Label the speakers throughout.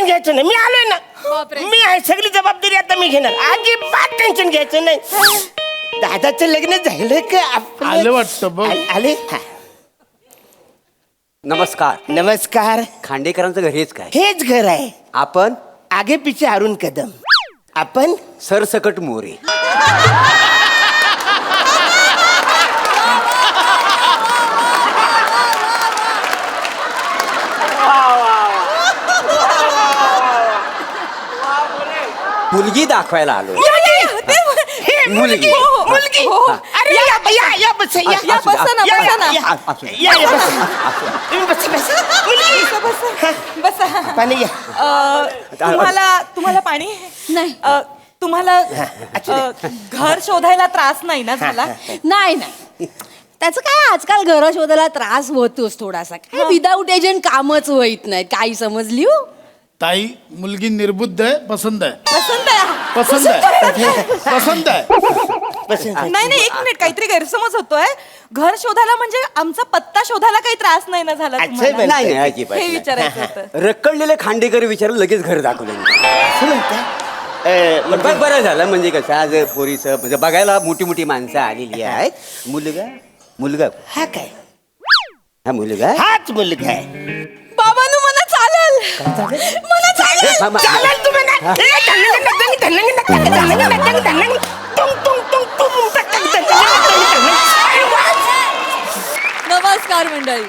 Speaker 1: Tension घ्यायचं नाही, मी आलोय ना. मी आहे, सगळी जबाबदारी आता मी घेणार. अजिबात टेन्शन घ्यायचं नाही. दादाचं लग्न झालं का
Speaker 2: आलं वाटतं बघ.
Speaker 1: आले.
Speaker 3: नमस्कार.
Speaker 1: नमस्कार.
Speaker 3: खांडेकरांचं घर हेच काय?
Speaker 1: हेच घर आहे.
Speaker 3: आपण
Speaker 1: आगे पिछे अरुण कदम. आपण
Speaker 3: सरसकट मोरे. मुलगी दाखवायला आलो. मुलगी.
Speaker 1: मुलगी. अरे या बस या.
Speaker 4: या बसा ना, बसा ना.
Speaker 1: या बस. तुम्ही बसा. मुलगी
Speaker 4: बसा.
Speaker 1: पाणी या.
Speaker 4: तुम्हाला पाणी
Speaker 5: नाही.
Speaker 4: तुम्हाला घर शोधायला त्रास नाही ना झाला?
Speaker 5: नाही नाही, त्याचं काय आजकाल घर शोधायला त्रास होतोच थोडासा. काय विदाऊट एजंट कामच होईत नाही. काही समजली हो
Speaker 2: ताई, मुलगी निर्बुद्ध आहे, पसंत आहे.
Speaker 4: पसंत आहे.
Speaker 2: पसंत आहे. पसंत आहे.
Speaker 4: नाही एक मिनिट, काहीतरी गैरसमज होतोय. घर शोधायला म्हणजे आमचा पत्ता शोधायला काही त्रास नाही ना झाला तुम्हाला?
Speaker 3: नाही अजिबात
Speaker 4: हे
Speaker 3: नाही.
Speaker 4: विचारायचं होतं.
Speaker 3: रखडलेले खांडेकर विचारून लगेच घर दाखवलं. बरं झालं. म्हणजे कसं आज पोरीचं म्हणजे बघायला मोठी मोठी माणसं आलेली आहेत. मुलगा
Speaker 1: हा काय?
Speaker 3: हा मुलगा
Speaker 1: हाच मुलगा आहे.
Speaker 4: बाबांनो मला चालेल. मला चालेल.
Speaker 1: चालेल तुम्हाला.
Speaker 5: नमस्कार मंडळी.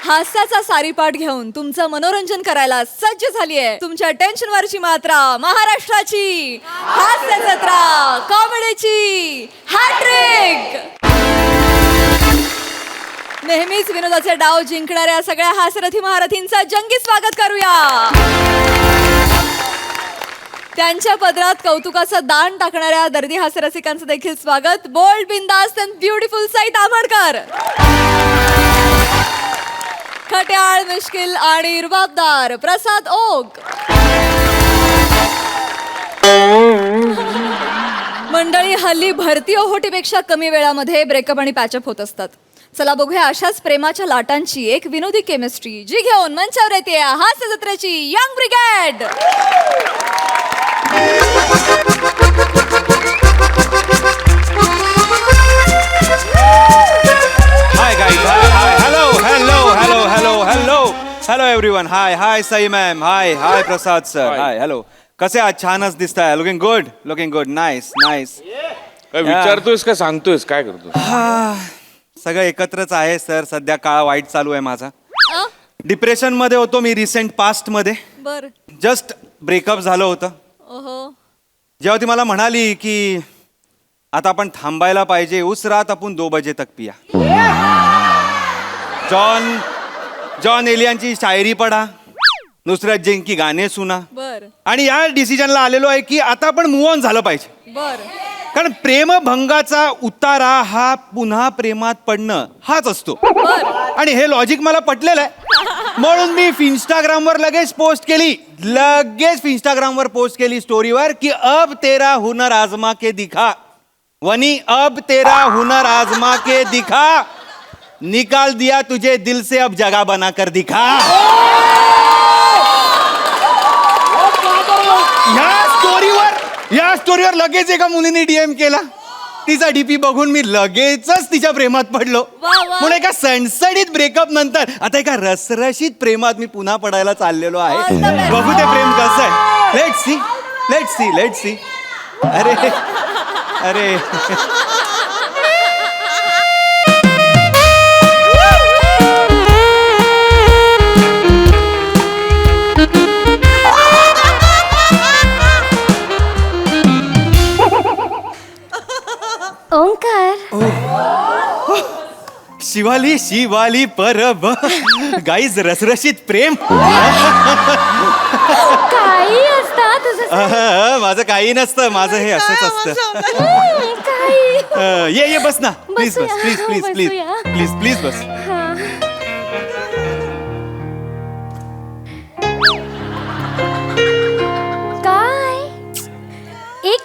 Speaker 5: हास्याचा सारीपाठ घेऊन तुमचं मनोरंजन करायला सज्ज झाली आहे तुमच्या टेन्शनवरची मात्रा, महाराष्ट्राची हास्य जत्रा, कॉमेडीची हॅट्रिक. नेहमीच विनोदाचे डाव जिंकणाऱ्या सगळ्या हास्यरथी महारथींचं जंगी स्वागत करूया. त्यांच्या पदरात कौतुकाचं दान टाकणाऱ्या दर्दी हास्यरसिकांचं देखील स्वागत. बोल्ड, बिंदास अँड ब्युटिफुल साई तामणकर. खट्याळ, मिश्किल आणि रुबाबदार प्रसाद ओक. मंडळी, हल्ली भरती ओहोटीपेक्षा कमी वेळामध्ये ब्रेकअप आणि पॅचअप होत असतात. चला बघूया अशाच प्रेमाच्या लाटांची एक विनोदी केमिस्ट्री, जी घेऊन मंचावर येते हास्य जत्रेची young brigade.
Speaker 6: Hi guys, hi, hello everyone. Hi Sai ma'am, hi Prasad sir, hi, hello. कसे आहात? छानच दिसताय. Looking good, nice.
Speaker 7: काय विचारतोयस का सांगतोयस? काय करतो?
Speaker 6: सगळं एकत्रच आहे सर. सध्या काळ वाईट चालू आहे माझा. डिप्रेशन मध्ये होतो मी रिसेंट पास्ट मध्ये.
Speaker 5: बर.
Speaker 6: जस्ट ब्रेकअप झालं होतं.
Speaker 5: ओहो.
Speaker 6: जेव्हा ती मला म्हणाली की आता आपण थांबायला पाहिजे, उस रात आपण 2 बजे तक पिया. जॉन एलियांची शायरी पढा, नुसरत जैन की गाणे सुना.
Speaker 5: बर.
Speaker 6: आणि या डिसिजनला आलेलो आहे की आता आपण मूव ऑन झालं पाहिजे.
Speaker 5: बर.
Speaker 6: कारण प्रेमभंगाचा उतारा हा पुन्हा प्रेमात पडणं हाच असतो. आणि हे लॉजिक मला पटलेलं आहे. म्हणून मी इंस्टाग्रामवर लगेच पोस्ट केली स्टोरीवर की अब तेरा हुनर आजमा के दिखा वनी, अब तेरा हुनर आजमा के दिखा, निकाल दिया तुझे दिल से अब जगह बना कर दिखा. या स्टोरीवर लगेच एका मुलीने डीएम केला. तिचा डीपी बघून मी लगेचच तिच्या प्रेमात पडलो. म्हणून एका सणसणीत ब्रेकअप नंतर आता एका रसरशीत प्रेमात मी पुन्हा पडायला चाललेलो आहे. बघू ते प्रेम कसं आहे. Let's see. अरे
Speaker 5: ओंकार.
Speaker 6: शिवाली परब गाईज रसरशीत प्रेम.
Speaker 5: काही असतं तुझं.
Speaker 6: माझं काही नसतं, माझं हे असंच असतं. ये बस ना, प्लीज बस.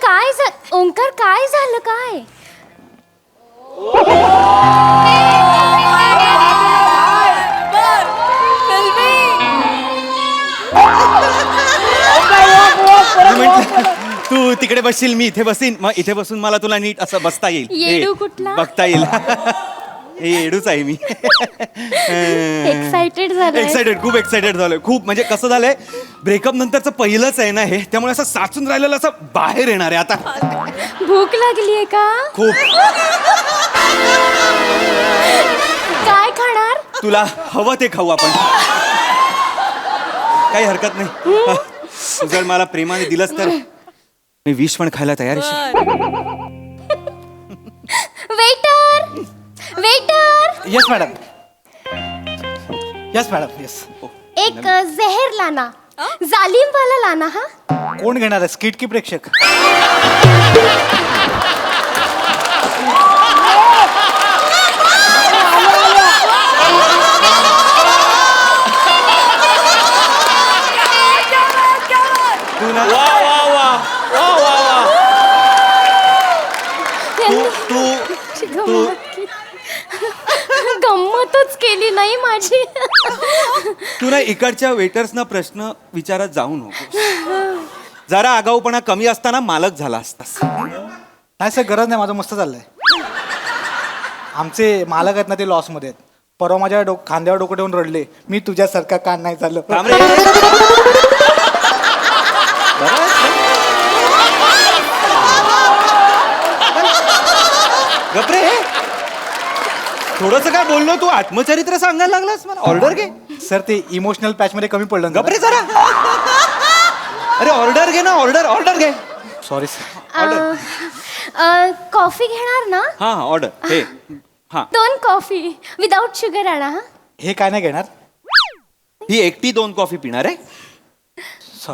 Speaker 5: काय ओंकार, काय झालं? काय
Speaker 6: मी म्हटलं, तू तिकडे बसशील मी इथे बसीन मग इथे बसून मला तुला नीट असं बसता येईल
Speaker 8: येडू कुठला?
Speaker 6: बघता येईल हे येडूच आहे मी
Speaker 8: एक्साइटेड झालं
Speaker 6: एक्साइटेड खूप एक्साइटेड झालोय खूप म्हणजे कसं झालंय ब्रेकअप नंतरचं पहिलंच आहे ना हे त्यामुळे असं साचून राहिलेलं असं बाहेर येणार आहे आता
Speaker 8: भूक लागलीये का?
Speaker 6: खूप
Speaker 8: काय खाणार?
Speaker 6: तुला हवं ते खाऊ आपण काही हरकत नाही तू जर मला प्रेमाने दिलंस तर मी विष पण खायला तयार आहे
Speaker 8: waiter waiter
Speaker 9: yes madam yes madam yes
Speaker 8: एक जहर लाना जालिम वाला लाना हा.
Speaker 9: कोण घेणार आहे स्किट की प्रेक्षक
Speaker 6: तू ना
Speaker 7: वा वा वा वा वा वा
Speaker 6: तू
Speaker 8: गंमतच केली नाही माझी.
Speaker 6: तू ना इकडच्या वेटर्सना प्रश्न विचारत जाऊ नको जरा आगाऊपणा कमी असताना मालक झाला असतास
Speaker 9: नाही सर गरज नाही माझं मस्त चाललंय आमचे मालक आहेत ना ते लॉसमध्ये आहेत परवा माझ्या खांद्यावर डोकं ठेवून रडले मी तुझ्यासारखा कान नाही झालं
Speaker 6: थांब रे. गपरे थोडस काय बोललो तू आत्मचरित्र सांगायला लागलास मला ऑर्डर घे
Speaker 9: सर ते इमोशनल पॅच मध्ये कमी पडलं ना
Speaker 6: गपरे जरा अरे ऑर्डर घे ना ऑर्डर घे
Speaker 9: सॉरी सर
Speaker 8: कॉफी घेणार ना?
Speaker 6: हा हा ऑर्डर हे हा
Speaker 8: 2 कॉफी विदाउट शुगर आणा हा.
Speaker 9: हे काय नाही घेणार
Speaker 6: ही एकटी 2 कॉफी पिणार आहे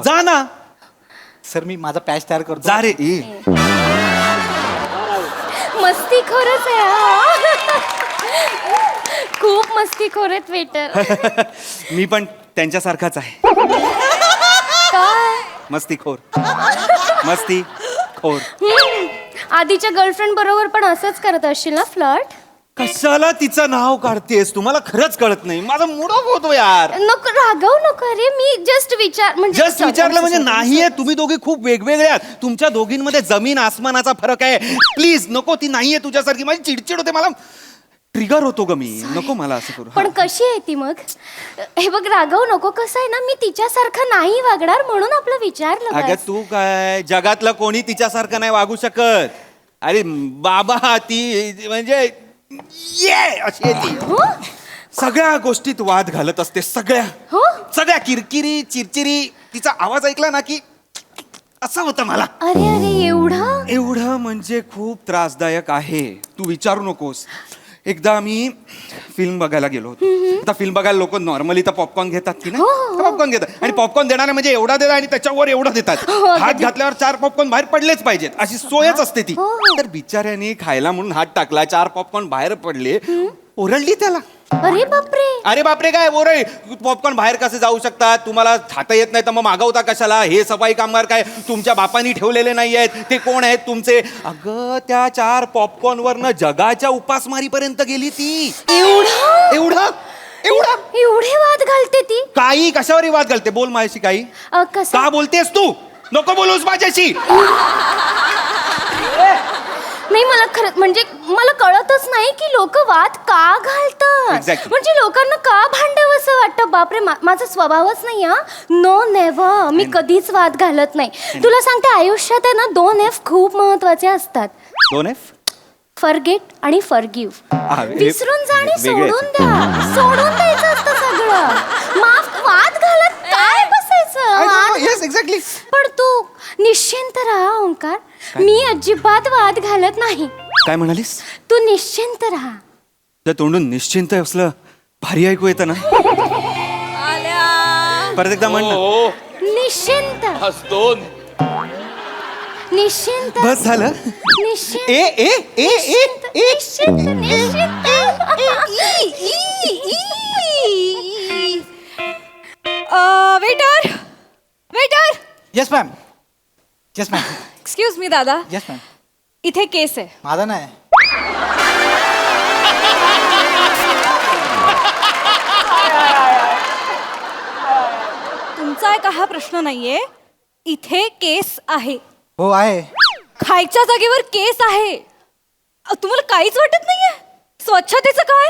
Speaker 6: जा ना
Speaker 9: सर मी माझा पॅच तयार करतो
Speaker 6: जा रे ए.
Speaker 8: मस्ती खरंच आहे हा. खूप मस्ती खोरेत वेटर.
Speaker 6: मी पण त्यांच्यासारखाच आहे
Speaker 8: काय?
Speaker 6: मस्तीखोर मस्तीखोर
Speaker 8: आधीच्या गर्लफ्रेंड बरोबर पण असंच करत असशील ना फ्लर्ट?
Speaker 6: कशाला तिचं नाव काढतेस तुम्हाला खरंच कळत नाही माझा मूड ऑफ होतो यार
Speaker 8: नको रागवू नको रे मी जस्ट
Speaker 6: विचारलं म्हणजे नाहीये तुम्ही दोघी खूप वेगवेगळे आहात तुमच्या दोघींमध्ये जमीन आसमानाचा फरक आहे प्लीज नको ती नाहीये तुझ्यासारखी माझी चिडचिड होते मला ट्रिगर होतो ग मी नको मला असं करू
Speaker 8: पण कशी आहे ती मग? हे बघ रागवू नको कसं आहे ना मी तिच्यासारखं नाही वागणार म्हणून आपलं विचारलं
Speaker 6: अगं
Speaker 8: बस.
Speaker 6: तू काय जगातलं कोणी तिच्यासारखं नाही वागू शकत अरे बाबा ती म्हणजे ये अशी आहे ती
Speaker 8: हो?
Speaker 6: सगळ्या गोष्टीत वाद घालत असते
Speaker 8: हो?
Speaker 6: सगळ्या किरकिरी चिरचिरी तिचा आवाज ऐकला ना की असं होतं मला
Speaker 8: अरे अरे
Speaker 6: एवढं म्हणजे खूप त्रासदायक आहे तू विचारू नकोस एकदा मी फिल्म बघायला गेलो होतो आता फिल्म बघायला लोक नॉर्मली तर पॉपकॉर्न घेतात की नाही पॉपकॉर्न घेतात आणि पॉपकॉर्न देणारे म्हणजे एवढा देतात आणि त्याच्यावर एवढं देतात हात घातल्यावर 4 पॉपकॉर्न बाहेर पडलेच पाहिजेत अशी सोयच असते ती तर बिचाऱ्याने खायला म्हणून हात टाकला 4 पॉपकॉर्न बाहेर पडले ओरडली त्याला अरे बापरे काय ओरड पॉपकॉर्न बाहेर कसे जाऊ शकतात तुम्हाला खाता येत नाही तर मग मागवता कशाला हे सफाई कामगार काय तुमच्या बापांनी ठेवलेले नाही आहेत ते कोण आहेत तुमचे अगं त्या 4 पॉपकॉर्न वरनं जगाच्या उपासमारीपर्यंत गेली ती
Speaker 8: एवढे वाद घालते ती
Speaker 6: काही कशावरही वाद घालते बोल माझ्याशी काही
Speaker 8: कसं
Speaker 6: का बोलतेस तू नको बोलूस माझ्याशी
Speaker 8: नाही मला खरं म्हणजे मला कळतच नाही की लोक वाद का घालतात
Speaker 6: Exactly.
Speaker 8: म्हणजे लोकांना का भांडावं असं वाटतं बापरे माझा स्वभावच नाही हा नो नेव्हर मी कधीच वाद घालत नाही तुला सांगते आयुष्यात आहे ना 2 F खूप महत्वाचे असतात
Speaker 6: 2F
Speaker 8: फॉरगेट आणि फॉरगिव्ह
Speaker 6: हे
Speaker 8: विसरून जा आणि
Speaker 6: वेगळे
Speaker 8: सोडून द्यायचं असतं सगळं माफ वाद घालत काय बसायचं
Speaker 6: येस एक्झॅक्टली
Speaker 8: पण तू निश्चिंत राहा ओंकार मी अजिबात वाद घालत नाही
Speaker 6: काय म्हणालीस
Speaker 8: तू निश्चिंत राहा
Speaker 6: जर तोंडून निश्चिंत असलं भारी ऐकू येतं ना परत एकदा म्हण ना.
Speaker 7: हो
Speaker 8: निश्चिंत
Speaker 7: हसतो
Speaker 8: निश्चिंत
Speaker 6: बस झालं
Speaker 8: निश्चिंत
Speaker 6: ए ए ए ए ए
Speaker 8: निश्चिंत निश्चिंत
Speaker 5: waiter waiter
Speaker 9: yes ma'am
Speaker 5: excuse me दादा
Speaker 9: येस मॅम
Speaker 5: इथे केस आहे
Speaker 9: माझा नाही
Speaker 5: तुमचा एक हा प्रश्न नाहीये इथे केस आहे,
Speaker 9: हो आहे.
Speaker 5: खायच्या जागेवर केस आहे. तुम्हाला काहीच वाटत नाहीये? स्वच्छतेचं काय?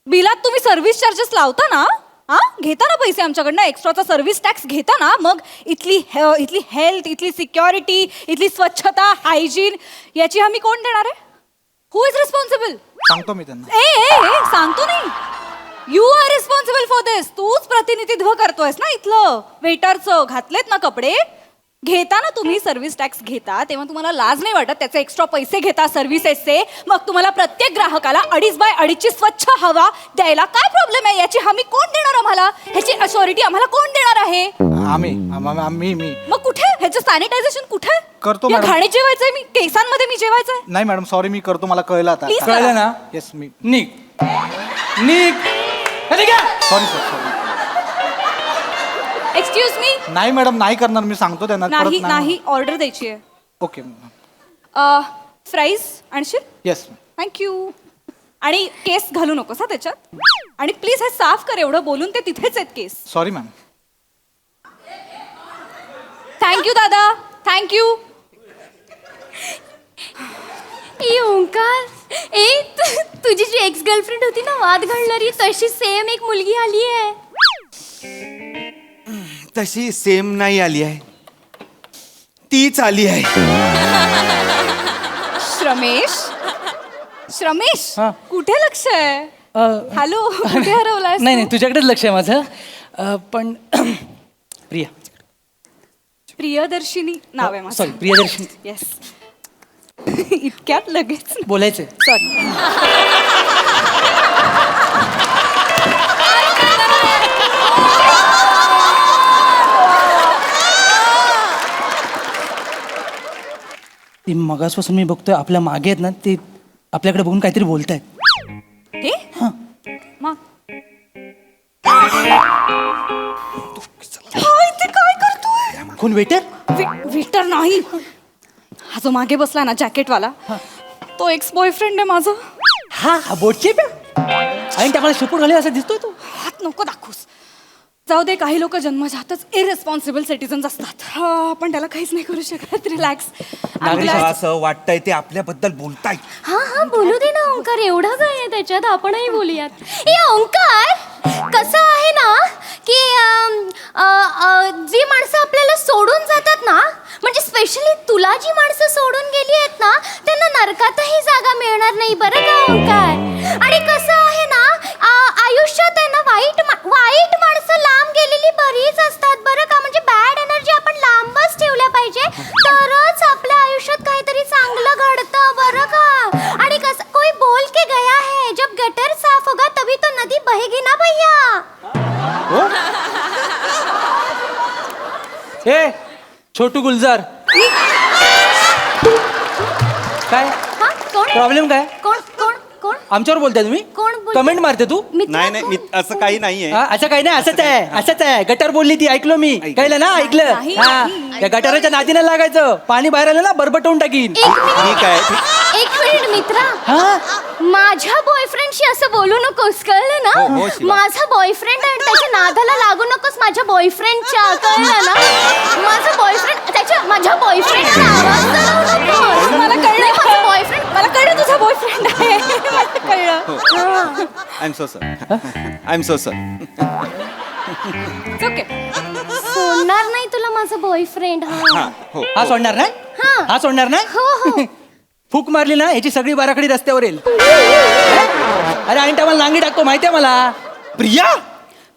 Speaker 5: बिलात तुम्ही सर्व्हिस चार्जेस लावता ना, हा घेता ना पैसे आमच्याकडनं, एक्स्ट्राचा सर्व्हिस टॅक्स घेता ना, मग इथली हेल्थ, इथली सिक्युरिटी, इथली स्वच्छता, हायजीन याची हमी कोण देणार आहे? हु इज रिस्पॉन्सिबल?
Speaker 9: सांगतो मी त्यांना.
Speaker 5: ए सांगतो नाही, यू आर रिस्पॉन्सिबल फॉर दिस. तूच प्रतिनिधित्व करतोयस ना इथलं. वेटरचं घातलेत ना कपडे, घेता ना तुम्ही सर्व्हिस टॅक्स घेता, तेव्हा तुम्हाला लाज नाही वाटत? त्याचे एक्स्ट्रा पैसे घेता सर्व्हिसेसचे, मग तुम्हाला प्रत्येक ग्राहकाला 2.5 बाय 2.5ची स्वच्छ हवा द्यायला काय प्रॉब्लेम आहे? याची हमी कोण देणार आम्हाला? ह्याची अश्युरिटी आम्हाला कोण देणार आहे?
Speaker 9: मी
Speaker 5: मग कुठे ह्याचं सॅनिटायझेशन कुठे?
Speaker 9: करतो
Speaker 5: या
Speaker 9: मॅडम.
Speaker 5: घाणीत जेवायचंय मी, केसांमध्ये मी जेवायचंय?
Speaker 9: नाही मॅडम, सॉरी, मी करतो. मला कळलं आता.
Speaker 5: Please
Speaker 6: कळलं ना?
Speaker 9: येस, मी
Speaker 6: निघ निघ. अरे का?
Speaker 9: Sorry sir.
Speaker 5: Excuse me.
Speaker 9: नाही मॅडम, नाही करणार. मी सांगतो त्यांना. परत
Speaker 5: नाही नाही, ऑर्डर द्यायची आहे.
Speaker 9: ओके.
Speaker 5: फ्राईज आणशील?
Speaker 9: येस.
Speaker 5: थँक्यू. आणि केस घालू नकोस हा त्याच्यात. आणि प्लीज हे साफ कर, एवढं बोलून ते तिथेच आहेत केस.
Speaker 9: Sorry ma'am.
Speaker 5: थँक्यू दादा, थँक्यू.
Speaker 8: ए ओंकार, तुझी जी एक्स गर्लफ्रेंड होती ना वाद घालणारी, तशी सेम एक मुलगी आली आहे.
Speaker 6: तशी सेम नाही आली आहे, तीच आली आहे.
Speaker 5: श्रमेश, कुठे लक्ष आहे? हॅलो, कुठे हरवलाय?
Speaker 10: नाही तुझ्याकडेच लक्ष आहे माझं. पण प्रिया,
Speaker 5: प्रियदर्शिनी नाव आहे माझं.
Speaker 10: Sorry Priyadarshini,
Speaker 5: yes. इतक्यात लगेच
Speaker 10: बोलायचंय.
Speaker 5: सॉरी.
Speaker 10: ती मगासपासून मी बघतोय आपल्या मागे आहेत ना, ते आपल्याकडे बघून काहीतरी बोलतायत.
Speaker 5: हे मग इथे काय करतोय?
Speaker 10: कोण वेटर?
Speaker 5: वेटर नाही, हा जो मागे बसला ना जॅकेटवाला, तो एक्स बॉयफ्रेंड आहे माझा.
Speaker 10: हा बोटचे आणि त्याला शिपूट घाले असं दिसतोय तो.
Speaker 5: हात नको दाखवूस. जाऊ दे, काही लोक जन्मजातच इरेस्पॉन्सिबल सिटीजन्स असतात. आपण त्याला काहीच नाही करू शकत. रिलॅक्स.
Speaker 6: असं वाटतंय ते आपल्याबद्दल बोलताय.
Speaker 8: हा बोलू दे ना ओंकार, एवढं काय आहे त्याच्यात, आपणही बोलूयात. ए ओंकार, कसं आहे ना की जी माणसं आपल्याला सोडून जातात ना, म्हणजे स्पेशली तुला जी माणसं सोडून गेली आहेत ना, त्यांना नरकातही जागा मिळणार नाही बरं का ओंकार. आणि कसं आहे ना, आयुष्यात आहे ना वाईट माणसं लांब गेलेली बरीच असतात बरं का. म्हणजे बॅड एनर्जी आपण लांबच ठेवल्या पाहिजे, तरच आपल्या आयुष्यात काहीतरी चांगलं घडतं बरं का. आणि कसं कोई बोल के गया है, जब गटर साफ होगा तभी तो नदी बहेगी ना भैया.
Speaker 10: हे छोटू गुलजार, काय
Speaker 8: हा कोण
Speaker 10: प्रॉब्लेम काय?
Speaker 8: कोण कोण कोण
Speaker 10: आमच्यावर बोलताय तुम्ही?
Speaker 8: कोण बोलतंय?
Speaker 10: कमेंट मारते तू?
Speaker 6: नाही असं काही नाहीये.
Speaker 10: असं काही नाही, असंच आहे. गटर बोलली ती, ऐकलो मी. कळलं ना? ऐकलं.
Speaker 5: नाही,
Speaker 10: हा, त्या गटाराच्या नादीला लागायचं. पाणी बाहेर आलं ना बरबटवून टाकीन.
Speaker 6: ठीक आहे.
Speaker 8: एक मिनिट मित्रा,
Speaker 10: हा,
Speaker 8: माझ्या बॉयफ्रेंडशी असं बोलू नकोस, कळलं
Speaker 6: हो,
Speaker 8: ना?
Speaker 6: शिवा.
Speaker 8: माझा बॉयफ्रेंड आहे, त्याच्या नादाला लागू नकोस माझ्या बॉयफ्रेंडच्या, कळलं ना? माझ्या बॉयफ्रेंडचा आवाज लावू नकोस.
Speaker 5: मला कळलं,
Speaker 8: माझा बॉयफ्रेंड.
Speaker 5: मला कळलं तुझा बॉयफ्रेंड आहे. मला कळलं.
Speaker 6: I am so sir.
Speaker 5: Okay.
Speaker 8: सोडणार नाही तुला माझा बॉयफ्रेंड.
Speaker 10: हा सोडणार नाही. हा सोडणार नाही.
Speaker 8: हो हो.
Speaker 10: फूक मारली ना याची सगळी बाराखडी रस्त्यावर येईल. अरे आणि टायमाला नांगी टाकतो माहितीये मला.
Speaker 6: प्रिया,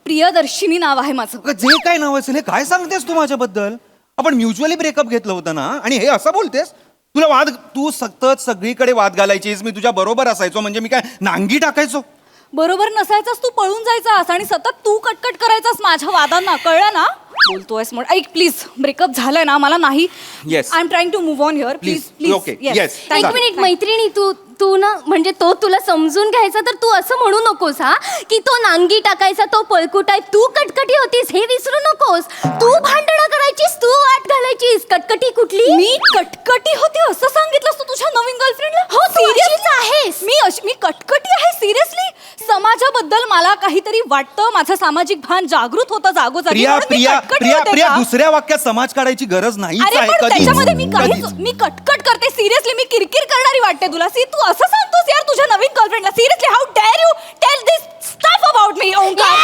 Speaker 5: प्रियदर्शिनी नाव आहे माझं.
Speaker 6: जे काय नाव असेल हे काय सांगतेस तू माझ्याबद्दल? आपण म्युच्युअली ब्रेकअप घेतलं होतं ना, आणि हे असं बोलतेस? तू सतत सगळीकडे वाद घालायचीस, मी तुझ्या बरोबर असायचो, म्हणजे मी काय नांगी टाकायचो?
Speaker 5: बरोबर नसायचास, तू पळून जायचास आणि सतत तू कटकट करायचास माझ्या वादांना, कळलं ना? बोलतोयस म्हणून ऐक प्लीज, ब्रेकअप झालंय ना, मला नाही.
Speaker 6: Yes.
Speaker 5: I am trying to move on here. Please please.
Speaker 6: Okay. Yes.
Speaker 8: एक मिनिट मैत्रिणी, तू ना म्हणजे तो तुला समजून घ्यायचा, तर तू असं म्हणू नकोस हा की तो नांगी टाकायचा, तो पळकुट आहे. तू कटकटी होतीस हे विसरू नकोस. तू भांडणं करायचीस, तू वाट घालायचीस. कटकटी कुठली?
Speaker 5: मी कटकटी होती असं सांगितलंस तू तुझ्या नवीन गर्लफ्रेंडला?
Speaker 8: हो, तू अशीच आहेस.
Speaker 5: मी कटकटी आहे सिरियसली? समाजाबद्दल
Speaker 4: मला काहीतरी वाटतं, माझं सामाजिक भान जागृत होतं जागोजागी.
Speaker 6: प्रिया
Speaker 4: म्हणून मी
Speaker 6: प्रिया
Speaker 4: कटकट
Speaker 6: प्रिया
Speaker 4: करते
Speaker 6: प्रिया
Speaker 4: का?
Speaker 6: दुसऱ्या वाक्यात समाज काढायची गरज नाही
Speaker 4: अरे
Speaker 6: आहे
Speaker 4: पण
Speaker 6: कधीच.
Speaker 4: त्याच्यामध्ये मी
Speaker 6: कधीच.
Speaker 4: मी कटकट करते सिरियसली. मी किरकिर करणारी वाटते तुला. सी तू असं सांगतोस यार तुझ्या नवीन गर्लफ्रेंडला. Seriously how dare you tell this stuff about me Omkar.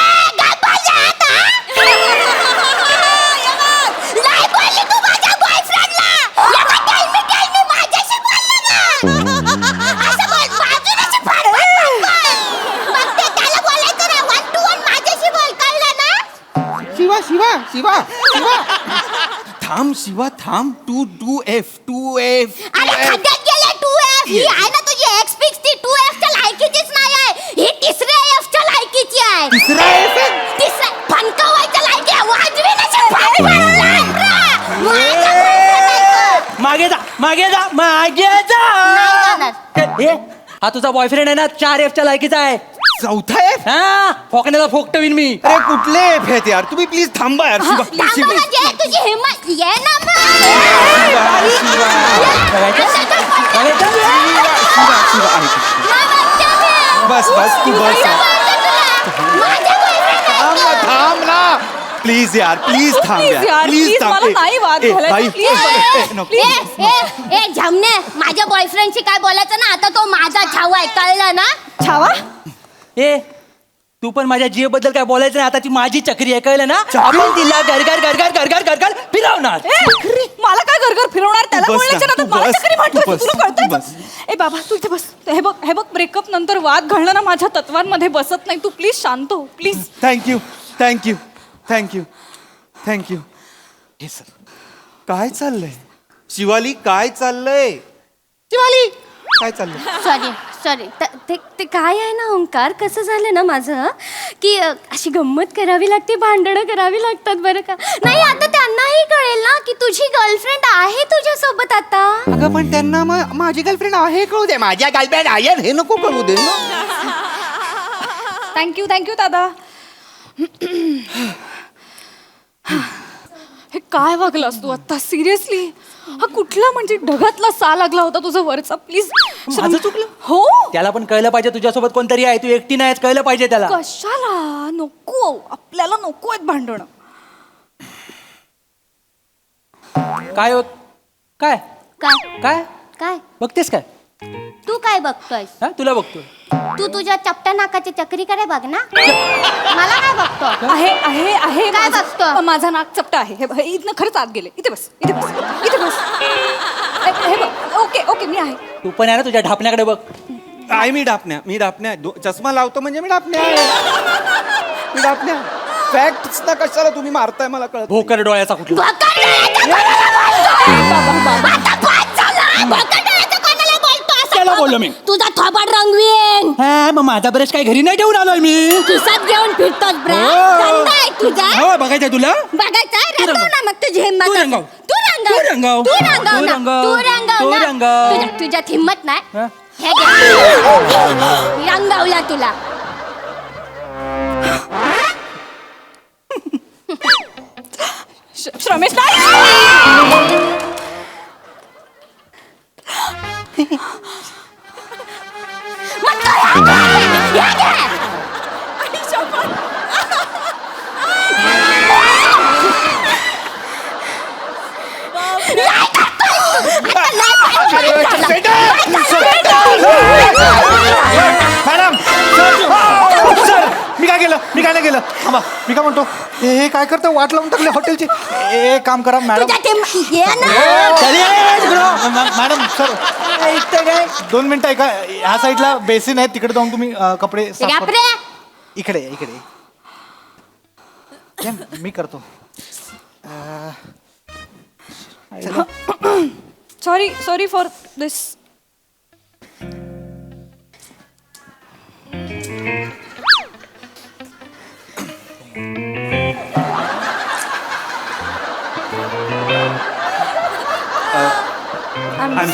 Speaker 6: Shiva Shiva Shiva Shiva थांब शिवा थांब. 2F 2F
Speaker 8: अरे खड्ड्यात गेले 2F. ही आहे ना तुझी एक्स फिक्स ती 2F च्या लायकीचीच नाही आहे. ही तिसऱ्या F च्या लायकीची आहे.
Speaker 6: तिसरा F आहे?
Speaker 8: तिसऱ्या फणकावायच्या लायकी आहे. वाजवी नसेल
Speaker 10: मागे जा मागे जा मागे जा. ए, हा तुझा बॉयफ्रेंड आहे ना 4F लायकीचा आहे.
Speaker 6: चौथा F?
Speaker 10: हा फोकण्याला फोकटवीन मी.
Speaker 6: अरे कुठले F आहेत यार? तुम्ही प्लीज थांबा यार. शिवा शिवा
Speaker 8: तुझी हिम्मत ये ना
Speaker 6: बस बस तू बस थांब ना प्लीज यार. प्लीज थांब
Speaker 4: Please यार, please, मला नाही वाद घालायचा, please.
Speaker 6: नको.
Speaker 8: ए झमने माझ्या बॉयफ्रेंडशी काय बोलायचं ना. आता तो माझा छावा आहे कळलं ना.
Speaker 4: छावा
Speaker 10: ए तू पण माझ्या जीव बद्दल काय बोलायचं नाही. आता ती माझी चक्री आहे कळलं ना. आपण तिला गरगर गरगर गरगर गरगर फिरवणार.
Speaker 4: मला काय घरघर फिरवणार. त्याला
Speaker 6: तू बस
Speaker 4: बोलण्याच्या
Speaker 6: ना,
Speaker 4: नंतर
Speaker 6: तू
Speaker 4: मला
Speaker 6: बस,
Speaker 4: चक्री
Speaker 6: तू
Speaker 4: म्हणतोय.
Speaker 6: बस,
Speaker 4: तुला
Speaker 6: तू
Speaker 4: कळतंय?
Speaker 6: बस.
Speaker 4: ए बाबा तू इथे बस. हे बघ ब्रेकअप नंतर वाद घालणं ना माझ्या तत्वांमध्ये बसत नाही. तू प्लीज शांत हो please.
Speaker 6: Thank you thank you thank you thank you. हे सर काय चाललंय? शिवाली काय चाललंय? शिवाली काय चाललंय?
Speaker 8: सॉरी ते काय आहे ना ओंकार, कसं झालं ना माझं की अशी गंमत करावी लागते, भांडणं करावी लागतात बरं का. नाही आता त्यांनाही कळेल ना की तुझी गर्लफ्रेंड आहे तुझ्या सोबत आता.
Speaker 6: अगं पण त्यांना माझी गर्लफ्रेंड आहे कळू दे. माझ्या गर्लफ्रेंड आहे हे नको कळू दे ना.
Speaker 4: थँक्यू दादा. हे काय वागलास तू आता सिरियसली? हा कुठला म्हणजे ढगातला सा लागला होता तुझा वरचा. प्लीज
Speaker 10: माझं चुकलं?
Speaker 4: हो
Speaker 10: त्याला पण कळलं पाहिजे तुझ्यासोबत कोणतरी आहे. तू एकटी नाहीस कळलं पाहिजे त्याला.
Speaker 4: कशाला नको. आपल्याला नको आहेत भांडणं.
Speaker 10: काय होत काय
Speaker 8: काय
Speaker 10: काय
Speaker 8: काय
Speaker 10: बघतेस काय?
Speaker 8: तू काय बघतोयस?
Speaker 10: हा तुला बघतोय.
Speaker 8: तू तुझ्या चपट्या नाकाची चक्रीकडे बघ ना. मला काय बघतो?
Speaker 4: आहे
Speaker 8: काय
Speaker 4: माझं-
Speaker 8: बघतो?
Speaker 4: माझा नाक चपटा आहे. हे इथनं खरंच आत गेले. इथे बस. हे बघ. ओके मी आहे.
Speaker 10: तू पण आहे ना तुझ्या ढापण्याकडे बघ.
Speaker 6: आहे मी डापण्या चष्मा लावतो म्हणजे मी डापण्या फॅक्ट्स ना कशाला तुम्ही मारताय मला कळत नाही.
Speaker 10: भोकर डोळ्याचा कुठला. त्याला बोललो मी.
Speaker 8: तुझा थोबाड रंगवीन.
Speaker 10: हा मग माझा ब्रश काय घरी नाही ठेवून आलोय मी.
Speaker 8: खिसात घेऊन फिरतोस ब्रा.
Speaker 10: हो.
Speaker 8: धंदा आहे तुझा.
Speaker 10: हो बघायचंय तुला.
Speaker 8: बघायचा रंगव ना मग तुझी हिंमत.
Speaker 10: तू रंगव.
Speaker 8: तू रंगव.
Speaker 10: तू रंगव.
Speaker 8: तू रंगव
Speaker 10: तू
Speaker 8: ना.
Speaker 10: रंगव.
Speaker 8: तू रंगव
Speaker 10: तू
Speaker 8: ना.
Speaker 10: रंगव.
Speaker 8: तुझ्यात हिंमत नाही.
Speaker 10: हा?
Speaker 8: हे घे. रंगवला तुला.
Speaker 4: श्रमेश नाही.
Speaker 9: मॅडम सर मी काय नाही केलं. थांबा मी काय म्हणतो हे काय करतं वाट लावून टाकले हॉटेलची. हे काम करा मॅडम.
Speaker 8: ये ना.
Speaker 9: मॅडम सर 2 मिनिटं ऐका. ह्या साईडला बेसिन आहे तिकडे जाऊन तुम्ही कपडे साफ करा.
Speaker 8: बापरे.
Speaker 9: इकडे हे मी करतो.
Speaker 4: Sorry for this.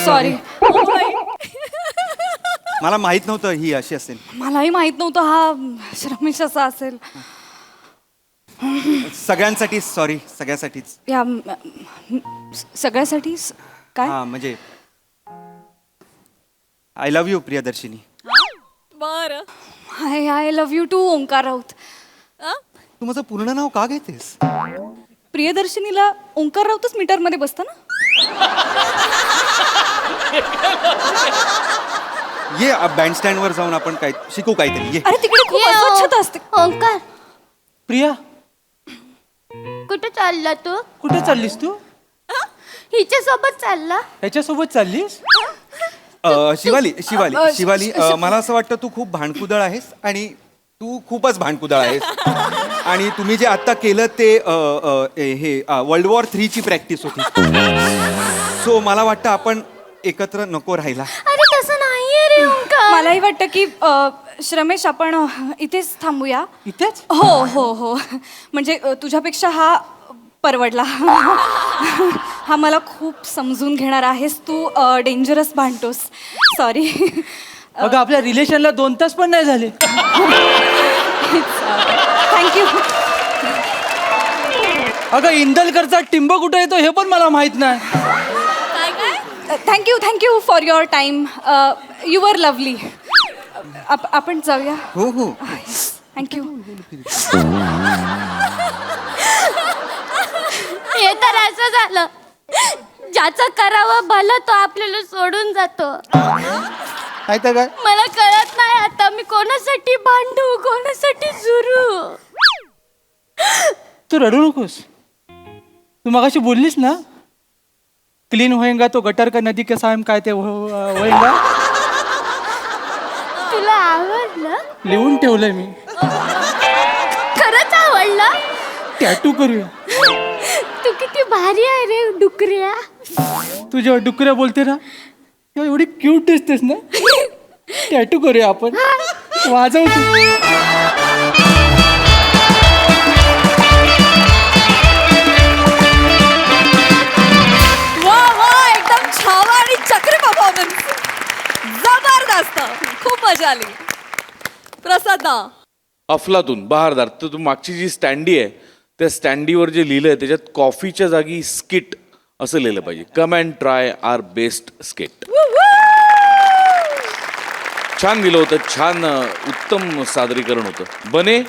Speaker 4: सॉरी.
Speaker 6: मला माहित नव्हतं ही अशी असेल.
Speaker 4: मलाही माहित नव्हतं हा श्रमेश असा असेल.
Speaker 6: सगळ्यांसाठी सॉरी. सगळ्यासाठीच.
Speaker 4: या सगळ्यासाठी काय?
Speaker 6: हा म्हणजे आय लव्ह यू प्रियदर्शिनी.
Speaker 5: बर
Speaker 4: I love you too Omkar Raut.
Speaker 6: तू माझं पूर्ण नाव का घेतेस?
Speaker 4: प्रियदर्शनीला ओंकार राऊतच मीटरमध्ये बसतं ना.
Speaker 6: ये बँड स्टँड वर जाऊन आपण काय शिकू काहीतरी. ये
Speaker 4: अरे तिकडे खूप अस्वच्छता असते.
Speaker 8: ओंकार
Speaker 10: प्रिया
Speaker 8: कुठे चालला तू?
Speaker 10: कुठे चाललीस तू?
Speaker 8: हिच्या सोबत चालला?
Speaker 10: ह्याच्यासोबत चाललीस?
Speaker 6: शिवाली शिवाली शिवाली मला असं वाटतं तू खूप भांडकुदळ आहेस आणि तू खूपच भांडकुदळ आहेस. आणि तुम्ही जे आता केलं ते हे वर्ल्ड वॉर 3 ची प्रॅक्टिस होती. सो मला वाटतं आपण एकत्र नको राहायला.
Speaker 8: अरे तसं नाहीये रे ओंकार.
Speaker 4: मलाही वाटतं की श्रमेश आपण इथेच थांबूया.
Speaker 10: इथेच?
Speaker 4: हो हो हो म्हणजे तुझ्यापेक्षा हा परवडला. हा मला खूप समजून घेणार आहेस तू. डेंजरस भांडतोस. सॉरी.
Speaker 10: अगं आपल्या रिलेशनला 2 तास पण नाही झाले.
Speaker 4: थँक्यू.
Speaker 10: अगं इंदलकरचा टिंब कुठे येतो हे पण मला माहित नाही.
Speaker 4: Thank you for your time. You were lovely. आपण जाऊया.
Speaker 6: हो हो.
Speaker 4: थँक्यू.
Speaker 8: हे तर असं झालं ज्याचं करावं भलं तो आपल्याला सोडून जातो.
Speaker 6: काय तर काय
Speaker 8: मला कळत नाही आता मी कोणासाठी भांडू कोणासाठी झुरू.
Speaker 10: तू रडू नकोस. तू मगाशी बोललीस ना क्लीन होएगा तो गटर का नदी के सायम काय ते होएगा.
Speaker 8: तुला आवडलं?
Speaker 10: लिहून ठेवलंय मी.
Speaker 8: खरंच आवडलं?
Speaker 10: टॅटू करूया.
Speaker 8: तू किती भारी आहे रे डुकऱ्या.
Speaker 10: तू जेव्हा डुकऱ्या बोलते ना तेव्हा एवढी क्यूट दिसतेस ना. टॅटू करूया आपण. वाजव तू.
Speaker 5: एकदम छावा आणि चक्री परफॉर्मन्स. जबरदस्त. खूप मजा आली. प्रसाद ना.
Speaker 7: अफलातून बहारदार. तर तू मागची जी स्टँडी आहे त्या स्टँडीवर जे लिहिलंय त्याच्यात कॉफीच्या जागी स्किट असं लिहिलं पाहिजे. Come and try our best skit. छान लिहिलं होतं. छान उत्तम सादरीकरण होतं. बने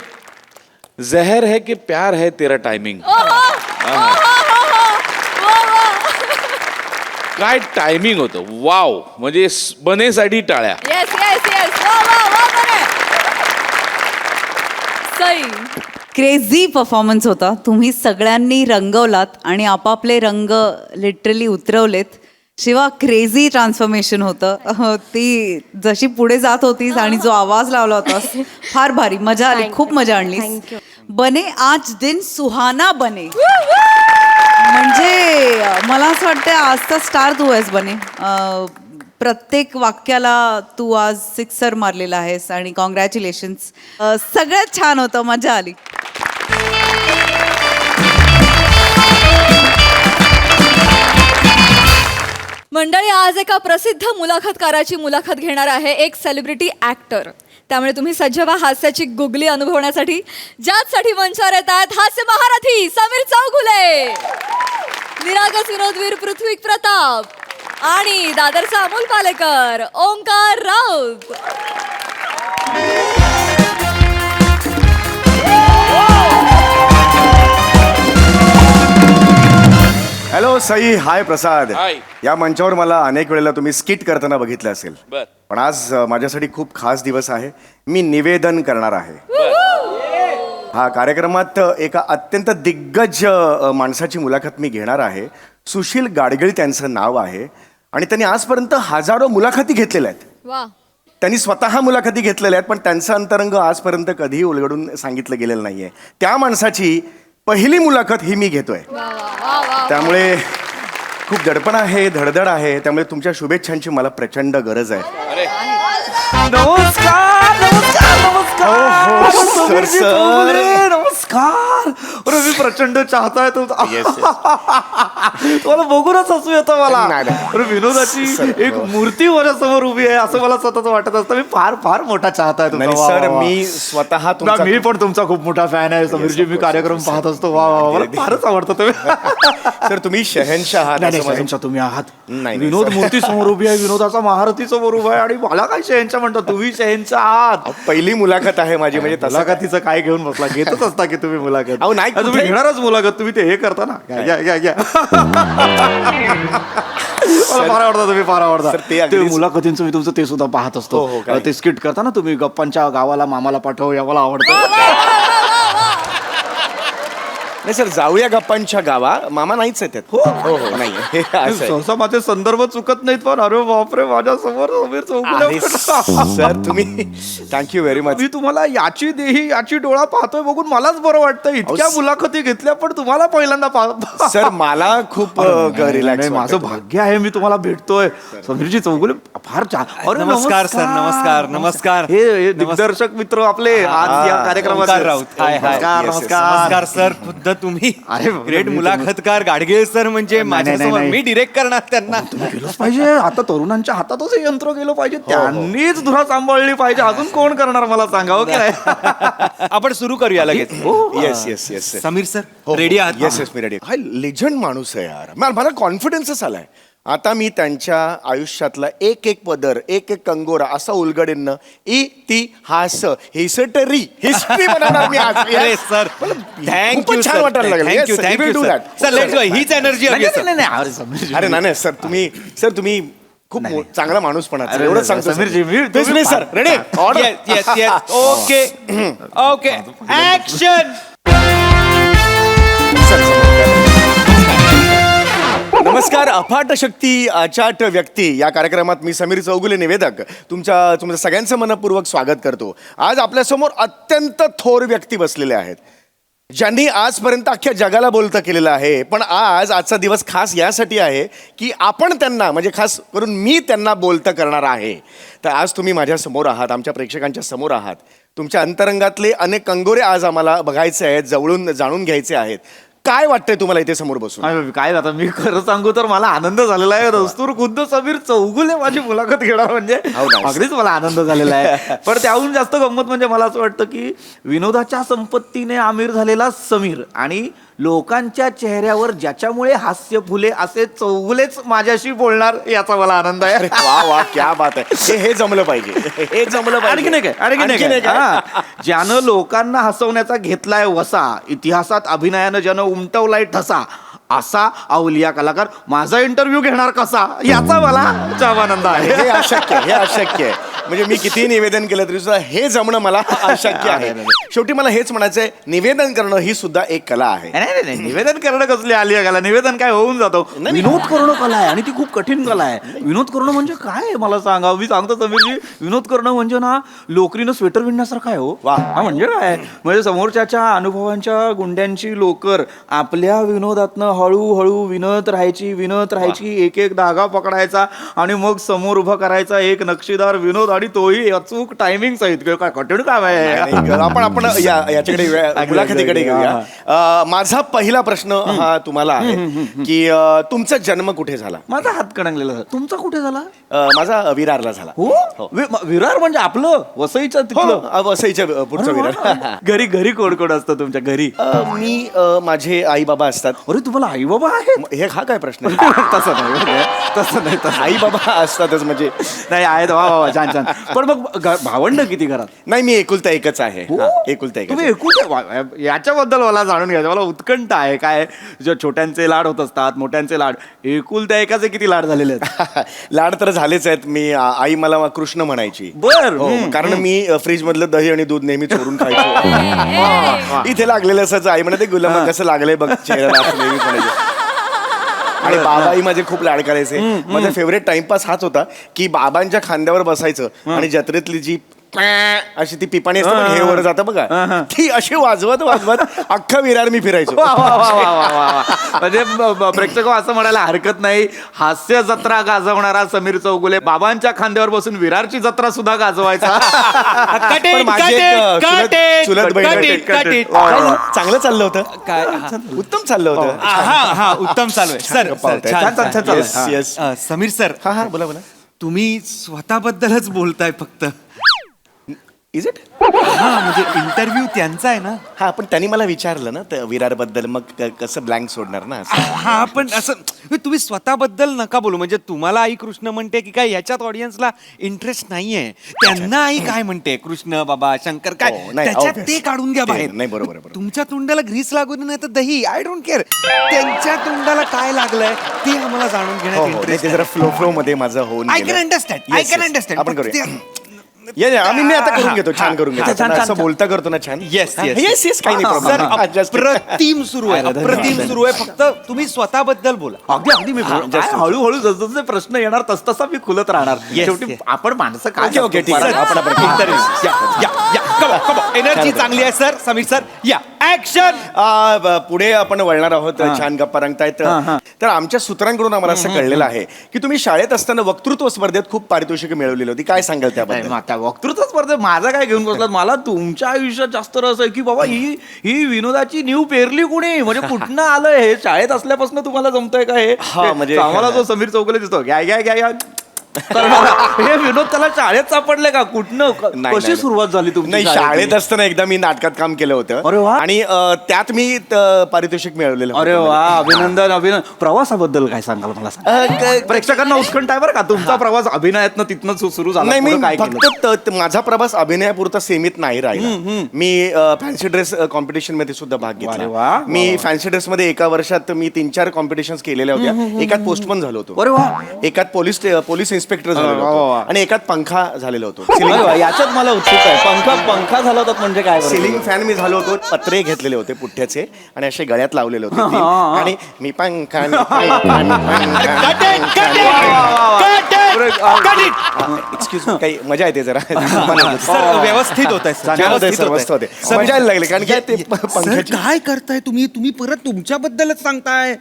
Speaker 7: जहर है कि प्यार है तेरा टायमिंग. काय टायमिंग होतं. वाव. म्हणजे बनेसाठी टाळ्या.
Speaker 5: Yes yes yes. वा वा वा बने. सई.
Speaker 11: क्रेझी परफॉर्मन्स होता. तुम्ही सगळ्यांनी रंगवलात आणि आपापले रंग लिटरली उतरवलेत. शिवा क्रेझी ट्रान्सफॉर्मेशन होतं. ती जशी पुढे जात होतीस आणि जो आवाज लावला होतास फार भारी. मजा आली. खूप मजा आणली. बने आज दिन सुहाना बने. म्हणजे मला असं वाटतं आजचा स्टार तू आहेस बने. प्रत्येक वाक्याला तू आज 6 मारलेला आहेस आणि कॉंग्रॅच्युलेशन्स. सगळ्यात छान होतं. मजा आली.
Speaker 5: मंडळी आज एका प्रसिद्ध मुलाखतकाराची मुलाखत घेणार आहे एक सेलिब्रिटी ऍक्टर. त्यामुळे तुम्ही सज्ज व्हा हास्याची गुगली अनुभवण्यासाठी. ज्यासाठी मंचावर येत आहेत हास्य महारथी समीर चौगुले, निरागस विनोदवीर पृथ्वी प्रताप आणि दादरचा अमोल पालेकर ओंकार राऊत.
Speaker 12: हॅलो सई. हाय प्रसाद.
Speaker 7: हाय.
Speaker 12: या मंचावर मला अनेक वेळेला तुम्ही स्किट करताना बघितलं असेल.
Speaker 7: बर.
Speaker 12: पण आज माझ्यासाठी खूप खास दिवस आहे. मी निवेदन करणार आहे. हा कार्यक्रमात एका अत्यंत दिग्गज माणसाची मुलाखत मी घेणार आहे. सुशील गाडगीळ त्यांचं नाव आहे आणि त्यांनी आजपर्यंत हजारो मुलाखती घेतलेल्या आहेत.
Speaker 5: वा.
Speaker 12: त्यांनी स्वतः मुलाखती घेतलेल्या आहेत पण त्यांचं अंतरंग आजपर्यंत कधीही उलगडून सांगितलं गेलेलं नाहीये. त्या माणसाची पहिली मुलाखत ही मी घेतोय. त्यामुळे खूप दडपण आहे, धडधड आहे. त्यामुळे तुमच्या शुभेच्छांची मला प्रचंड गरज आहे.
Speaker 9: नमस्कार नमस्कार नमस्कार.
Speaker 12: Sir, sir.
Speaker 9: नमस्कार. अरे मी प्रचंड चाहता आहे तुमचा. तुम्हाला बघूनच हसू येतं मला.
Speaker 12: नाही, नाही.
Speaker 9: अरे विनोदाची एक मूर्ती माझ्यासमोर उभी आहे असं मला सतत वाटत असतं. मी फार फार मोठा चाहता आहे
Speaker 12: नाही
Speaker 9: तुमचा.
Speaker 12: सर, मी स्वतः तुमचा
Speaker 9: मी पण तुमचा खूप मोठा फॅन आहे समीरजी. मी कार्यक्रम पाहत असतो. वा वा, मला फारच आवडतं तुम्ही.
Speaker 12: सर तुम्ही शहनशाह आहात
Speaker 9: नाही,
Speaker 12: असं माझं-
Speaker 9: शहनशाह तुम्ही आहात.
Speaker 12: नाही,
Speaker 9: विनोद
Speaker 12: सर.
Speaker 9: मूर्ती समोर उभी आहे, विनोदाचा महारथी समोर उभा आहे आणि मला काय शहनशाह म्हणतो. तुम्ही शहनशाह आहात.
Speaker 12: पहिली मुलाखत आहे माझी, म्हणजे तसं
Speaker 9: मुलाखतीचं काय घेऊन बसला. घेतच असता की तुम्ही मुलाखत.
Speaker 12: अहो, नाही,
Speaker 9: तुम्ही
Speaker 12: कुठे?
Speaker 9: घेणारच मुलाखत. तुम्ही ते हे करता ना. घ्या. मला फार आवडता. तुम्ही फार आवडता.
Speaker 12: सर, ते
Speaker 9: ते
Speaker 12: अगदीच-
Speaker 9: मुलाखतींचं मी तुमचं ते सुद्धा पाहत
Speaker 12: हो,
Speaker 9: असतो.
Speaker 12: हो, काय?
Speaker 9: ते स्किट करता ना तुम्ही. गप्पांच्या गावाला मामाला पाठव, या मला आवडतं.
Speaker 12: नाही सर, जाऊया गप्पांच्या गावा. मामा नाहीच आहेत त्यात. हो हो नाही हे असं आहे.
Speaker 9: सहसा माझे संदर्भ चुकत नाहीत पण अरे बापरे, माझ्या समोर समीर चौगुले.
Speaker 12: अरे सर, तुम्ही थँक्यू व्हेरी मच.
Speaker 9: मी तुम्हाला याची देही याची डोळा पाहतोय बघून मलाच बरं वाटतं. इतक्या मुलाखती घेतल्या पण तुम्हाला पहिल्यांदा
Speaker 12: सर मला खूप रिलॅक्स
Speaker 9: माझं भाग्य आहे. मी तुम्हाला भेटतोय. समीरजी चौगुले फार छान. अरे
Speaker 6: नमस्कार सर, नमस्कार.
Speaker 9: हे दिग्दर्शक मित्र आपले आज या कार्यक्रमात.
Speaker 6: ओंकार राऊत. हाय, हाय.
Speaker 9: नमस्कार.
Speaker 12: Yes, yes.
Speaker 6: नमस्कार सर, खुद्द तुम्ही.
Speaker 9: अरे,
Speaker 6: ग्रेट
Speaker 9: मी-
Speaker 6: मुलाखतकार गाडगे सर म्हणजे माझ्यासमोर.
Speaker 9: नाही.
Speaker 6: मी डिरेक्ट करणार त्यांना.
Speaker 9: गेलंच पाहिजे. आता तरुणांच्या हातातच हे यंत्र गेलं पाहिजे. त्यांनीच धुरा सांभाळली पाहिजे. अजून कोण करणार मला सांगा. हो की नाही?
Speaker 6: आपण सुरू करूया लगेच.
Speaker 12: Yes yes yes
Speaker 6: Sameer sir ready आहात?
Speaker 12: येस येस मी रेडी. हा लेजंड माणूस आहे यार. मला कॉन्फिडन्सच आलाय. आता मी त्यांच्या आयुष्यातला एक एक पदर, एक एक कंगोरा असा उलगडेन. इतिहास, हिस्टरी बनवणार मी आज.
Speaker 6: अरे सर, थँक्यू
Speaker 12: खूपच छान वाटायला लागलं. Yes, sir, we will do that.
Speaker 6: Sir let's go. हीच एनर्जी हवी आहे, सर.
Speaker 12: अरे नाही सर, तुम्ही खूप चांगला माणूस पण आहात.
Speaker 9: अरे,
Speaker 12: एवढं सांगतो
Speaker 9: समीरजी, मी-
Speaker 12: तुम्ही sir ready.
Speaker 6: Yes okay action.
Speaker 12: नमस्कार. अफाट शक्ती अचाट व्यक्ती या कार्यक्रमात मी समीर चौगुले निवेदक तुमचं सगळ्यांचं मनपूर्वक स्वागत करतो. आज आपल्यासमोर अत्यंत थोर व्यक्ती बसलेले आहेत, ज्यांनी आजपर्यंत अख्ख्या जगाला बोलतं केलेलं आहे. पण आजचा दिवस खास यासाठी आहे की आपण त्यांना, म्हणजे खास करून मी त्यांना बोलतं करणार आहे. तर आज तुम्ही माझ्या समोर आहात, आमच्या प्रेक्षकांच्या समोर आहात. तुमच्या अंतरंगातले अनेक कंगोरे आज आम्हाला बघायचे आहेत, जवळून जाणून घ्यायचे आहेत. काय वाटतंय तुम्हाला इथे समोर बसून?
Speaker 9: काय आता मी खरं सांगू तर मला आनंद झालेला आहे. रस्तूर खुद्द समीर चौगुले माझी मुलाखत घेणार म्हणजे अगदीच मला आनंद झालेला आहे. पण त्याहून जास्त गंमत म्हणजे मला असं वाटतं की विनोदाच्या संपत्तीने आमिर झालेला समीर आणि लोकांच्या चेहऱ्यावर ज्याच्यामुळे हास्य फुले असे चौगुलेच माझ्याशी बोलणार याचा मला आनंद आहे.
Speaker 12: वा वा, क्या बात आहे. हे जमलं पाहिजे. हे जमलं पाहिजे.
Speaker 9: आणखी नाही काय? हा. ज्यानं लोकांना हसवण्याचा घेतलाय वसा, इतिहासात अभिनयानं ज्यानं उमटवलाय ठसा, असा अवलिया कलाकार माझा इंटरव्ह्यू घेणार कसा याचा मला जाम आनंद आहे.
Speaker 12: हे अशक्य आहे. म्हणजे मी कितीही निवेदन केलं तरी सुद्धा हे जमणं मला अशक्य आहे. शेवटी मला हेच म्हणायचंय, निवेदन करणं ही सुद्धा एक कला आहे.
Speaker 9: नाही, निवेदन करणं कसली आली आहे कला? निवेदन काय होऊन जातो. विनोद करणं कला आहे आणि ती खूप कठीण कला आहे. विनोद करणं म्हणजे काय आहे मला सांगा. मी सांगतो समीरजी, विनोद करणं म्हणजे ना लोकरीनं स्वेटर विणण्यासारखं आहे. हो
Speaker 12: वा.
Speaker 9: हा म्हणजे काय, म्हणजे समोरच्या अनुभवांच्या गुंड्यांची लोकर आपल्या विनोदातनं हळूहळू विनत राहायची. एक एक धागा पकडायचा आणि मग समोर उभा करायचा एक नक्षीदार विनोद, आणि तोही अचूक टायमिंग सहित. काय कठीण काम आहे.
Speaker 12: आपण याच्याकडे मुलाखतीकडे घेऊया. माझा पहिला प्रश्न हा तुम्हाला आहे की तुमचा जन्म कुठे झाला?
Speaker 9: माझा हात कडंगलेला. तुमचा कुठे झाला?
Speaker 12: माझा विरारला झाला.
Speaker 9: हो, विरार म्हणजे आपलं वसईचं तिथलं.
Speaker 12: वसईच्या पुढचं विरार.
Speaker 9: घरी कोण कोण असतं तुमच्या घरी?
Speaker 12: मी माझे आई बाबा असतात.
Speaker 9: अरे तुम्हाला आई बाबा आहेत?
Speaker 12: हे हा काय प्रश्न?
Speaker 9: तसं नाही.
Speaker 12: आई बाबा असतातच म्हणजे
Speaker 9: नाही आहेत. वा छान. पण मग भावंड किती घरात?
Speaker 12: नाही, मी एकुलता एकच आहे. एकुलता
Speaker 9: तुम्ही
Speaker 12: एकच.
Speaker 9: याच्याबद्दल मला जाणून घ्यायचं. मला उत्कंठ आहे. काय छोट्यांचे लाड होत असतात, मोठ्यांचे लाड. एकुलता एकाचे किती लाड झालेले आहेत?
Speaker 12: लाड तर झालेच आहेत. मी आई मला कृष्ण म्हणायची.
Speaker 9: बर.
Speaker 12: कारण मी फ्रीज मधलं दही आणि दूध नेहमी चोरून खायचो. इथे लागलेलं असंच आई म्हणते, गुलाम कसं लागलंय बघ चेहऱ्याला, असं नेहमी म्हणायचे. आणि बाबाही माझे खूप लाड करायचे. माझा फेवरेट टाइमपास हाच होता की बाबांच्या खांद्यावर बसायचं आणि जत्रेतली जी अशी ती पिपाणी असते बघ, हे वर जातं बघा, ती अशी वाजवत वाजवत अख्खा विरार मी फिरायचो.
Speaker 9: वा, वा, वा, वा, वा, वा, वा. म्हणजे प्रेक्षक असं म्हणायला हरकत नाही, हास्य जत्रा गाजवणारा समीर चौगुले बाबांच्या खांद्यावर बसून विरारची जत्रा सुद्धा गाजवायचा.
Speaker 12: पण माझी एक चुलत बहीण होती. चांगलं चाललं होतं,
Speaker 6: काय
Speaker 12: उत्तम चाललं होतं.
Speaker 6: हा उत्तम चालू आहे सर.
Speaker 12: छान, छान, छान. Yes, yes.
Speaker 6: समीर सर,
Speaker 12: हा हा बोला बोला.
Speaker 6: तुम्ही स्वतःबद्दलच बोलताय फक्त.
Speaker 12: Is it?
Speaker 6: हा म्हणजे इंटरव्ह्यू त्यांचा आहे ना.
Speaker 12: हा पण त्यांनी मला विचारलं ना विरार बद्दल, मग कसं ब्लँक सोडणार ना असं.
Speaker 6: हा पण असं तुम्ही स्वतःबद्दल नका बोलू. म्हणजे तुम्हाला आई कृष्ण म्हणते की काय, ह्याच्यात ऑडियन्सला इंटरेस्ट नाहीये. त्यांना आई काय म्हणते, कृष्ण बाबा शंकर काय,
Speaker 12: नाही,
Speaker 6: त्याच्यात
Speaker 12: obvious.
Speaker 6: ते काढून घ्या बाहेर.
Speaker 12: नाही, बरोबर आहे, बरोबर.
Speaker 6: तुमच्या तोंडाला ग्रीस लागून नाही तर दही, आय डोंट केअर. त्यांच्या तोंडाला काय लागलंय ते आम्हाला जाणून
Speaker 12: हो,
Speaker 6: घेण्यात
Speaker 12: हो, नाही,
Speaker 6: इंटरेस्ट.
Speaker 12: ते जरा फ्लो मध्ये माझं होऊन
Speaker 6: आय
Speaker 12: गेलं.
Speaker 6: Can understand, I
Speaker 12: Yes,
Speaker 6: can
Speaker 12: yes.
Speaker 6: Understand.
Speaker 12: आपण करूया. आम्ही मी आता करून घेतो, छान करून घेतो. असं बोलता करतो ना छान.
Speaker 6: येस
Speaker 12: येस येस, काही नाही
Speaker 6: सर,
Speaker 12: प्रॉब्लेम.
Speaker 6: अप्रतिम सुरू आहे, अप्रतिम सुरू आहे. फक्त तुम्ही स्वतःबद्दल बोला.
Speaker 9: अगदी अगदी मी काय हळूहळू जसजसे प्रश्न येणार तसतसा मी खुलत राहणार.
Speaker 6: Yes,
Speaker 9: शेवटी
Speaker 6: yes.
Speaker 9: आपण माणसं काय
Speaker 12: ओके, ओके, ठीक आहे.
Speaker 9: आपण
Speaker 6: एनर्जी चांगली आहे सर. समीर सर या ऍक्शन.
Speaker 12: पुढे आपण वळणार आहोत. छान गप्पा रंगतायत. तर आमच्या सूत्रांकडून आम्हाला असं कळलेलं आहे की तुम्ही शाळेत असताना वक्तृत्व स्पर्धेत खूप पारितोषिकं मिळवलेली होती. काय सांगाल त्याबद्दल?
Speaker 9: आता वक्तृत्व स्पर्धेत माझा काय घेऊन बसलात? मला तुमच्या आयुष्यात जास्त रस आहे की बाबा ही विनोदाची नीव पेरली कुणी, म्हणजे कुठनं आलं हे? शाळेत असल्यापासून तुम्हाला जमतंय का हे?
Speaker 12: हा, म्हणजे-
Speaker 9: आम्हाला जो समीर चौगुले दिसतो घ्या घ्या घ्या घ्या करणारा, हे विनोद त्याला शाळेत सापडले का? कुठनं
Speaker 12: नाही,
Speaker 9: कशी
Speaker 12: नाही.
Speaker 9: सुरुवात झाली तुमची
Speaker 12: नाही, शाळेत असताना एकदा मी नाटकात काम केलं
Speaker 9: अरे
Speaker 12: होतं
Speaker 9: वा.
Speaker 12: आणि त्यात मी पारितोषिक मिळवलेलं
Speaker 9: अरे
Speaker 12: होतं.
Speaker 9: वा, अभिनंदन अभिनंदन. प्रवासाबद्दल काय सांगाल मला सांगा. प्रेक्षकांना उत्कंठ आहे बरं का तुमचा प्रवास अभिनयातनं तिथनं सुरू झाला.
Speaker 12: नाही, मी
Speaker 9: पुढं काय केलं?
Speaker 12: फक्त माझा प्रवास अभिनयापुरता सीमित नाही राहिला. मी फॅन्सी ड्रेस कॉम्पिटिशन मध्ये सुद्धा भाग
Speaker 9: अरे वा,
Speaker 12: घेतला.
Speaker 9: वा,
Speaker 12: मी फॅन्सी ड्रेस मध्ये एका वर्षात मी 3-4 कॉम्पिटिशन केलेल्या होत्या. एकात पोस्टमन झालो होतो,
Speaker 9: अरे वा.
Speaker 12: एकात पोलीस इन्स्पेक्टर झालेलो
Speaker 9: वा, वा,
Speaker 12: होतो
Speaker 9: वा.
Speaker 12: आणि एकात पंखा झालेलो होतो.
Speaker 9: अरे वा, याच्यात मला उत्सुक आहे. पंखा झाला होता म्हणजे काय बरं?
Speaker 12: सिलिंग फॅन मी झालो होतो. पत्रे घेतलेले होते पुठ्ठ्याचे आणि असे गळ्यात लावलेले होते तीन. आणि मी पंखा एक्सक्यूज काही मजा येते जरा.
Speaker 6: सर व्यवस्थित होत आहे.
Speaker 12: छान होतंय, सर, मस्त होते. मजा यायला लागली कारण काय ते पंखाची
Speaker 6: काय करताय तुम्ही परत तुमच्याबद्दलच सांगताय.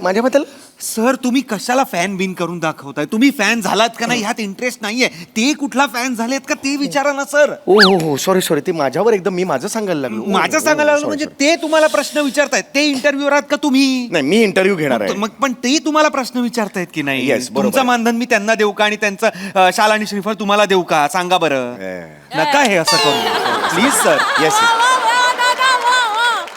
Speaker 12: माझ्याबद्दल.
Speaker 6: सर तुम्ही कशाला फॅन बिन करून दाखवताय? तुम्ही फॅन झालात का नाही ह्यात इंटरेस्ट नाहीये. ते कुठला फॅन झालेत का ते विचारा ना सर.
Speaker 12: हो सॉरी ते माझ्यावर एकदम मी माझं सांगायला लागलो.
Speaker 6: माझं सांगायला लागलो म्हणजे ते तुम्हाला प्रश्न विचारतायत. ते इंटरव्ह्यू आहात का तुम्ही?
Speaker 12: नाही, मी इंटरव्ह्यू घेणार आहे.
Speaker 6: मग पण ते तुम्हाला प्रश्न विचारतायत की नाही?
Speaker 12: Yes, बरोबर
Speaker 6: तुमचं
Speaker 12: आहे.
Speaker 6: मानधन मी त्यांना देऊ का आणि त्यांचं शाल आणि श्रीफळ तुम्हाला देऊ का? सांगा बरं. नका हे असं करू प्लीज सर.
Speaker 12: येस.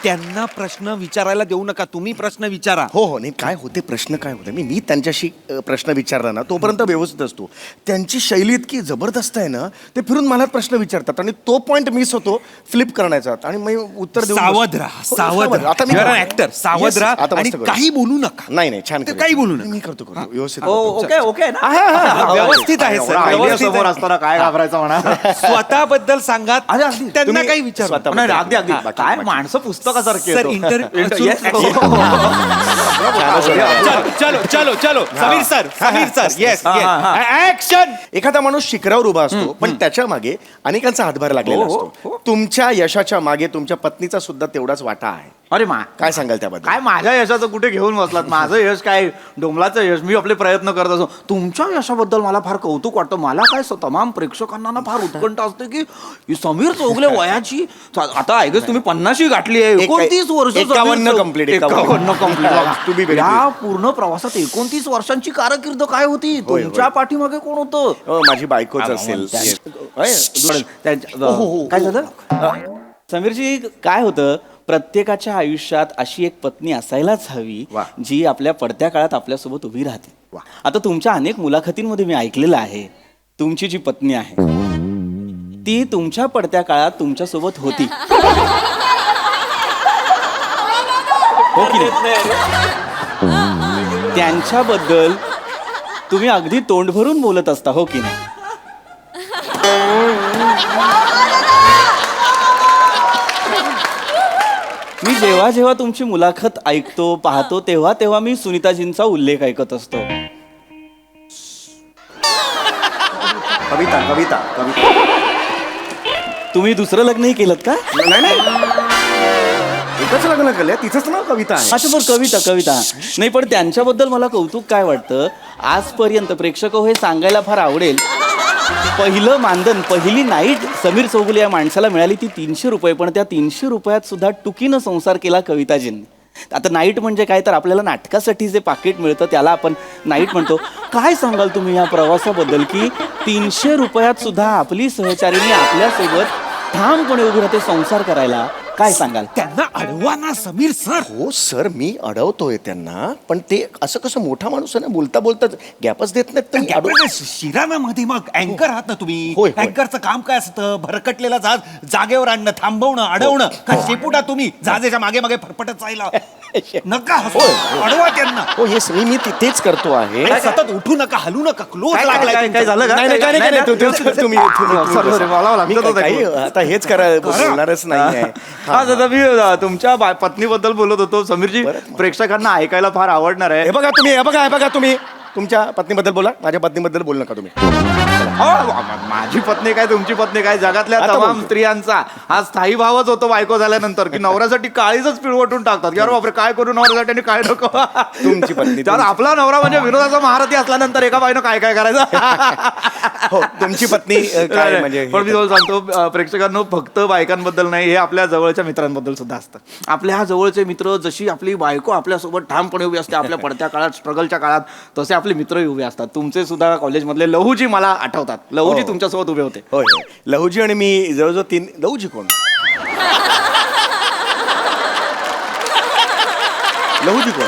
Speaker 6: त्यांना प्रश्न विचारायला देऊ नका. तुम्ही प्रश्न विचारा.
Speaker 12: हो नाही, काय होते प्रश्न काय होते, मी त्यांच्याशी प्रश्न विचारला ना तोपर्यंत व्यवस्थित असतो. त्यांची शैली इतकी जबरदस्त आहे ना, ते फिरून मला प्रश्न विचारतात आणि तो पॉइंट मिस होतो फ्लिप करण्याचा आणि मग उत्तर देऊन
Speaker 6: सावध राहा, सावध राहा.
Speaker 12: आता मी
Speaker 6: ऍक्टर सावध राहा आणि काही बोलू नका.
Speaker 12: नाही छान
Speaker 6: ते काही बोलू नका.
Speaker 12: मी करतो व्यवस्थित.
Speaker 9: ओके ओके ना.
Speaker 6: व्यवस्थित आहे सर. व्यवस्थित
Speaker 9: समोर
Speaker 6: आहे.
Speaker 9: असताना काय घाबरायचं म्हणा.
Speaker 6: स्वतःबद्दल सांगा. त्यांना
Speaker 12: तुम्ही
Speaker 6: काही विचारू.
Speaker 12: स्वतःबद्दल.
Speaker 9: नाही, अगदी अगदी काय माणसं पुस्तकासारखी
Speaker 6: सर
Speaker 9: आहेत.
Speaker 6: इंटरव्ह्यू. चलो समीर सर येस ऍक्शन.
Speaker 12: एखादा माणूस शिखरावर उभा असतो पण त्याच्या मागे अनेकांचा हातभार लागलेला असतो. तुमच्या यशाच्या मागे तुमच्या पत्नीचा सुद्धा तेवढाच वाटा आहे.
Speaker 9: अरे
Speaker 12: काय सांगाल त्याबद्दल?
Speaker 9: काय माझ्या यशाचं कुठे घेऊन बसलात? माझं यश काय डोंबलाचं यश. मी आपले प्रयत्न करत असो. तुमच्या यशाबद्दल मला फार कौतुक वाटतं. मला काय तमाम प्रेक्षकांना ना फार उत्कंठ असते की ही समीर चौगुले वयाची आता आय गेस तुम्ही 50 गाठली आहे. 29 वर्ष
Speaker 12: 51 complete.
Speaker 9: 51
Speaker 12: To be very
Speaker 9: या पूर्ण प्रवासात 29 वर्षांची कारकीर्द काय होती? तुमच्या पाठीमागे कोण होतं?
Speaker 12: माझी बायकोच असेल.
Speaker 9: काय झालं? समीरजी काय होतं, प्रत्येकाच्या आयुष्यात अशी एक पत्नी असायलाच हवी जी आपल्या पडत्या काळात आपल्यासोबत उभी राहते. आता तुमच्या अनेक मुलाखतींमध्ये मी ऐकलेलं आहे तुमची जी पत्नी आहे ती तुमच्या पडत्या काळात तुमच्या सोबत होती. हो की नाही? त्यांच्याबद्दल तुम्ही अगदी तोंड भरून बोलत असता हो की नाही? मी जेव्हा जेव्हा तुमची मुलाखत ऐकतो पाहतो तेव्हा मी सुनीताजींचा उल्लेख ऐकत असतो.
Speaker 12: कविता
Speaker 9: तुम्ही दुसरं लग्नही केलं का?
Speaker 12: नाही नाही एकच लग्न केलंय, तिचंच नाव कविता आहे.
Speaker 9: अच्छा बरं, कविता नाही, पण त्यांच्याबद्दल मला कौतुक काय वाटतं, आजपर्यंत प्रेक्षक हे सांगायला फार आवडेल, पहिलं मानधन, पहिली नाईट समीर चौगुले या माणसाला मिळाली ती 300 रुपये, पण त्या 300 रुपयात सुद्धा टुकीनं संसार केला कविताजींनी. आता नाईट म्हणजे काय, तर आपल्याला नाटकासाठी जे पाकिट मिळतं त्याला आपण नाईट म्हणतो. काय सांगाल तुम्ही या प्रवासाबद्दल, की 300 रुपयात सुद्धा आपली सहचारिणी आपल्यासोबत ठामपणे उभी राहते संसार करायला? काय सांगाल?
Speaker 6: त्यांना अडवा ना समीर सर.
Speaker 12: हो सर, मी अडवतोय त्यांना, पण ते असं कसं मोठा माणूस आहे ना, बोलता बोलता गॅपच देत नाहीत. तर मी अडवतोय.
Speaker 6: शिराम्यामध्ये मग अँकर आहात ना तुम्ही.
Speaker 12: होय, होय.
Speaker 6: अँकरचं काम काय असतं? भरकटलेला जहाज जागेवर आणणं, थांबवणं, अडवणं. का शेपुटा तुम्ही जहाजाच्या मागे मागे फरफटत जायला? नका हसू. अडवा त्यांना.
Speaker 12: हो येस, मी तेच करतो आहे.
Speaker 6: आणि सतत उठू नका, हलू नका. क्लोज लागलाय
Speaker 9: काय
Speaker 6: तुमचा.
Speaker 9: झालं का?
Speaker 12: नाही, नाही, काय नाही, काय नाही, तुम्ही
Speaker 9: Sorry, मला लागतं
Speaker 12: मी
Speaker 9: होतं
Speaker 12: काही आता हेच बोलणारच नाही आहे.
Speaker 9: हा दादा, मी तुमच्या पत्नीबद्दल बोलत होतो. समीरजी, प्रेक्षकांना ऐकायला फार आवडणार आहे.
Speaker 12: हे बघा तुम्ही तुमच्या पत्नीबद्दल बोला, माझ्या पत्नीबद्दल बोलू नका तुम्ही.
Speaker 9: माझी पत्नी काय, तुमची पत्नी काय, जगातल्या
Speaker 12: आता
Speaker 9: तमाम
Speaker 12: बोलतो.
Speaker 9: स्त्रियांचा हा स्थायी भावच होतो बायको झाल्यानंतर, की नवऱ्यासाठी काळीच पिळवटून टाकतात. की अरे बापरे, काय करू नवऱ्यासाठी आणि काय नको.
Speaker 12: तुमची पत्नी
Speaker 9: तर आपला नवरा म्हणजे विनोदाचा महारथी असल्यानंतर एका बाईनं काय काय करायचं.
Speaker 12: हो, तुमची पत्नी काय म्हणजे
Speaker 9: पण मी तुम्हाला सांगतो प्रेक्षकांनो, फक्त बायकांबद्दल नाही, हे आपल्या जवळच्या मित्रांबद्दल सुद्धा असतं. आपल्या ह्या जवळचे मित्र, जशी आपली बायको आपल्यासोबत ठामपणे उभी असते आपल्या पडत्या काळात, स्ट्रगलच्या काळात, तसे आपले मित्रही उभे असतात. तुमचे सुद्धा कॉलेजमधले लहूजी मला आठवतात. लहूजी तुमच्यासोबत उभे होते.
Speaker 12: होय होय, लहूजी आणि मी जवळजवळ 3. लहूजी कोण? लहूजी कोण?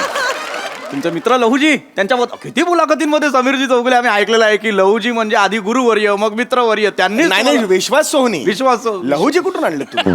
Speaker 9: तुमचे मित्र लहूजी, त्यांच्याबद्दल किती मुलाखतींमध्ये समीरजी चौगुले आम्ही ऐकलेलं आहे, की लहूजी म्हणजे आधी गुरुवर्य, मग मित्रवर्य. त्यांनी
Speaker 12: नाही, विश्वास सोहनी.
Speaker 9: विश्वास
Speaker 12: लहूजी कुठून आणले तुम्ही?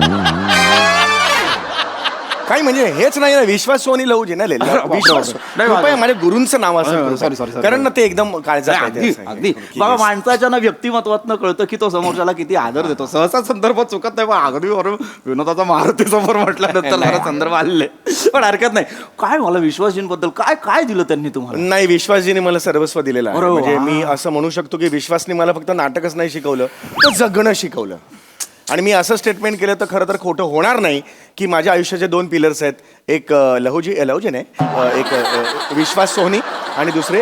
Speaker 12: काय म्हणजे हेच नाही ना, विश्वास सोनी लहूजी ना, विश्वास कृपया माझ्या गुरूंचं नाव असं.
Speaker 9: सॉरी.
Speaker 12: कारण ना ते एकदम काळजात आहे ते.
Speaker 9: अगदी बाबा, माणसाच्या ना व्यक्तिमत्वातनं कळतं की तो समोरच्याला किती आदर देतो. सहसा संदर्भ चुकत नाही, पण अगदी बरोबर विनोदाचा महारथी समोर म्हटल्यानंतर जरा संदर्भ आलेले, पण हरकत नाही. काय मला विश्वासजींबद्दल काय काय दिलं त्यांनी तुम्हाला?
Speaker 12: नाही, विश्वासजीने मला सर्वस्व दिलेलं आहे.
Speaker 9: अरे वा.
Speaker 12: म्हणजे मी असं म्हणू शकतो की विश्वासने मला फक्त नाटकच नाही शिकवलं, तर जगणं शिकवलं. आणि मी असं स्टेटमेंट केलं तर खरं तर खोटं होणार नाही की माझ्या आयुष्याचे 2 पिलर्स आहेत. एक लहूजी नाही, एक विश्वास सोहनी, आणि दुसरे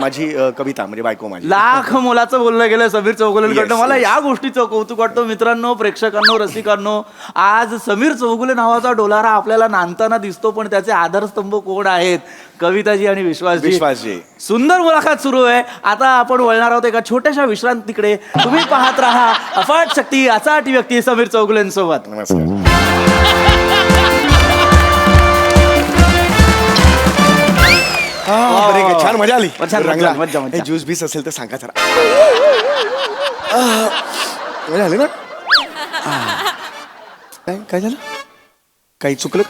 Speaker 12: माझी कविता, म्हणजे बायको माझी.
Speaker 9: लाख मोलाचं बोललं गेलं समीर चौगुलेंकडनं.
Speaker 12: Yes,
Speaker 9: मला
Speaker 12: yes.
Speaker 9: या गोष्टीचं कौतुक वाटतं. मित्रांनो, प्रेक्षकांनो, रसिकांनो, आज समीर चौगुले नावाचा डोलारा आपल्याला नांदताना दिसतो, पण त्याचे आधारस्तंभ कोण आहेत? कविताजी आणि विश्वासजी. सुंदर मुलाखत सुरू आहे. आता आपण वळणार आहोत एका छोट्याशा विश्रांतीकडे. तुम्ही पाहत राहा अफाट शक्ती, अचाट व्यक्ती समीर चौगुलेंसोबत.
Speaker 12: नमस्कार. छान मजा आली.
Speaker 9: मजा.
Speaker 12: ज्यूस बीस असेल तर सांगा जरा. मजा आली ना? काय झालं? काही चुकलं?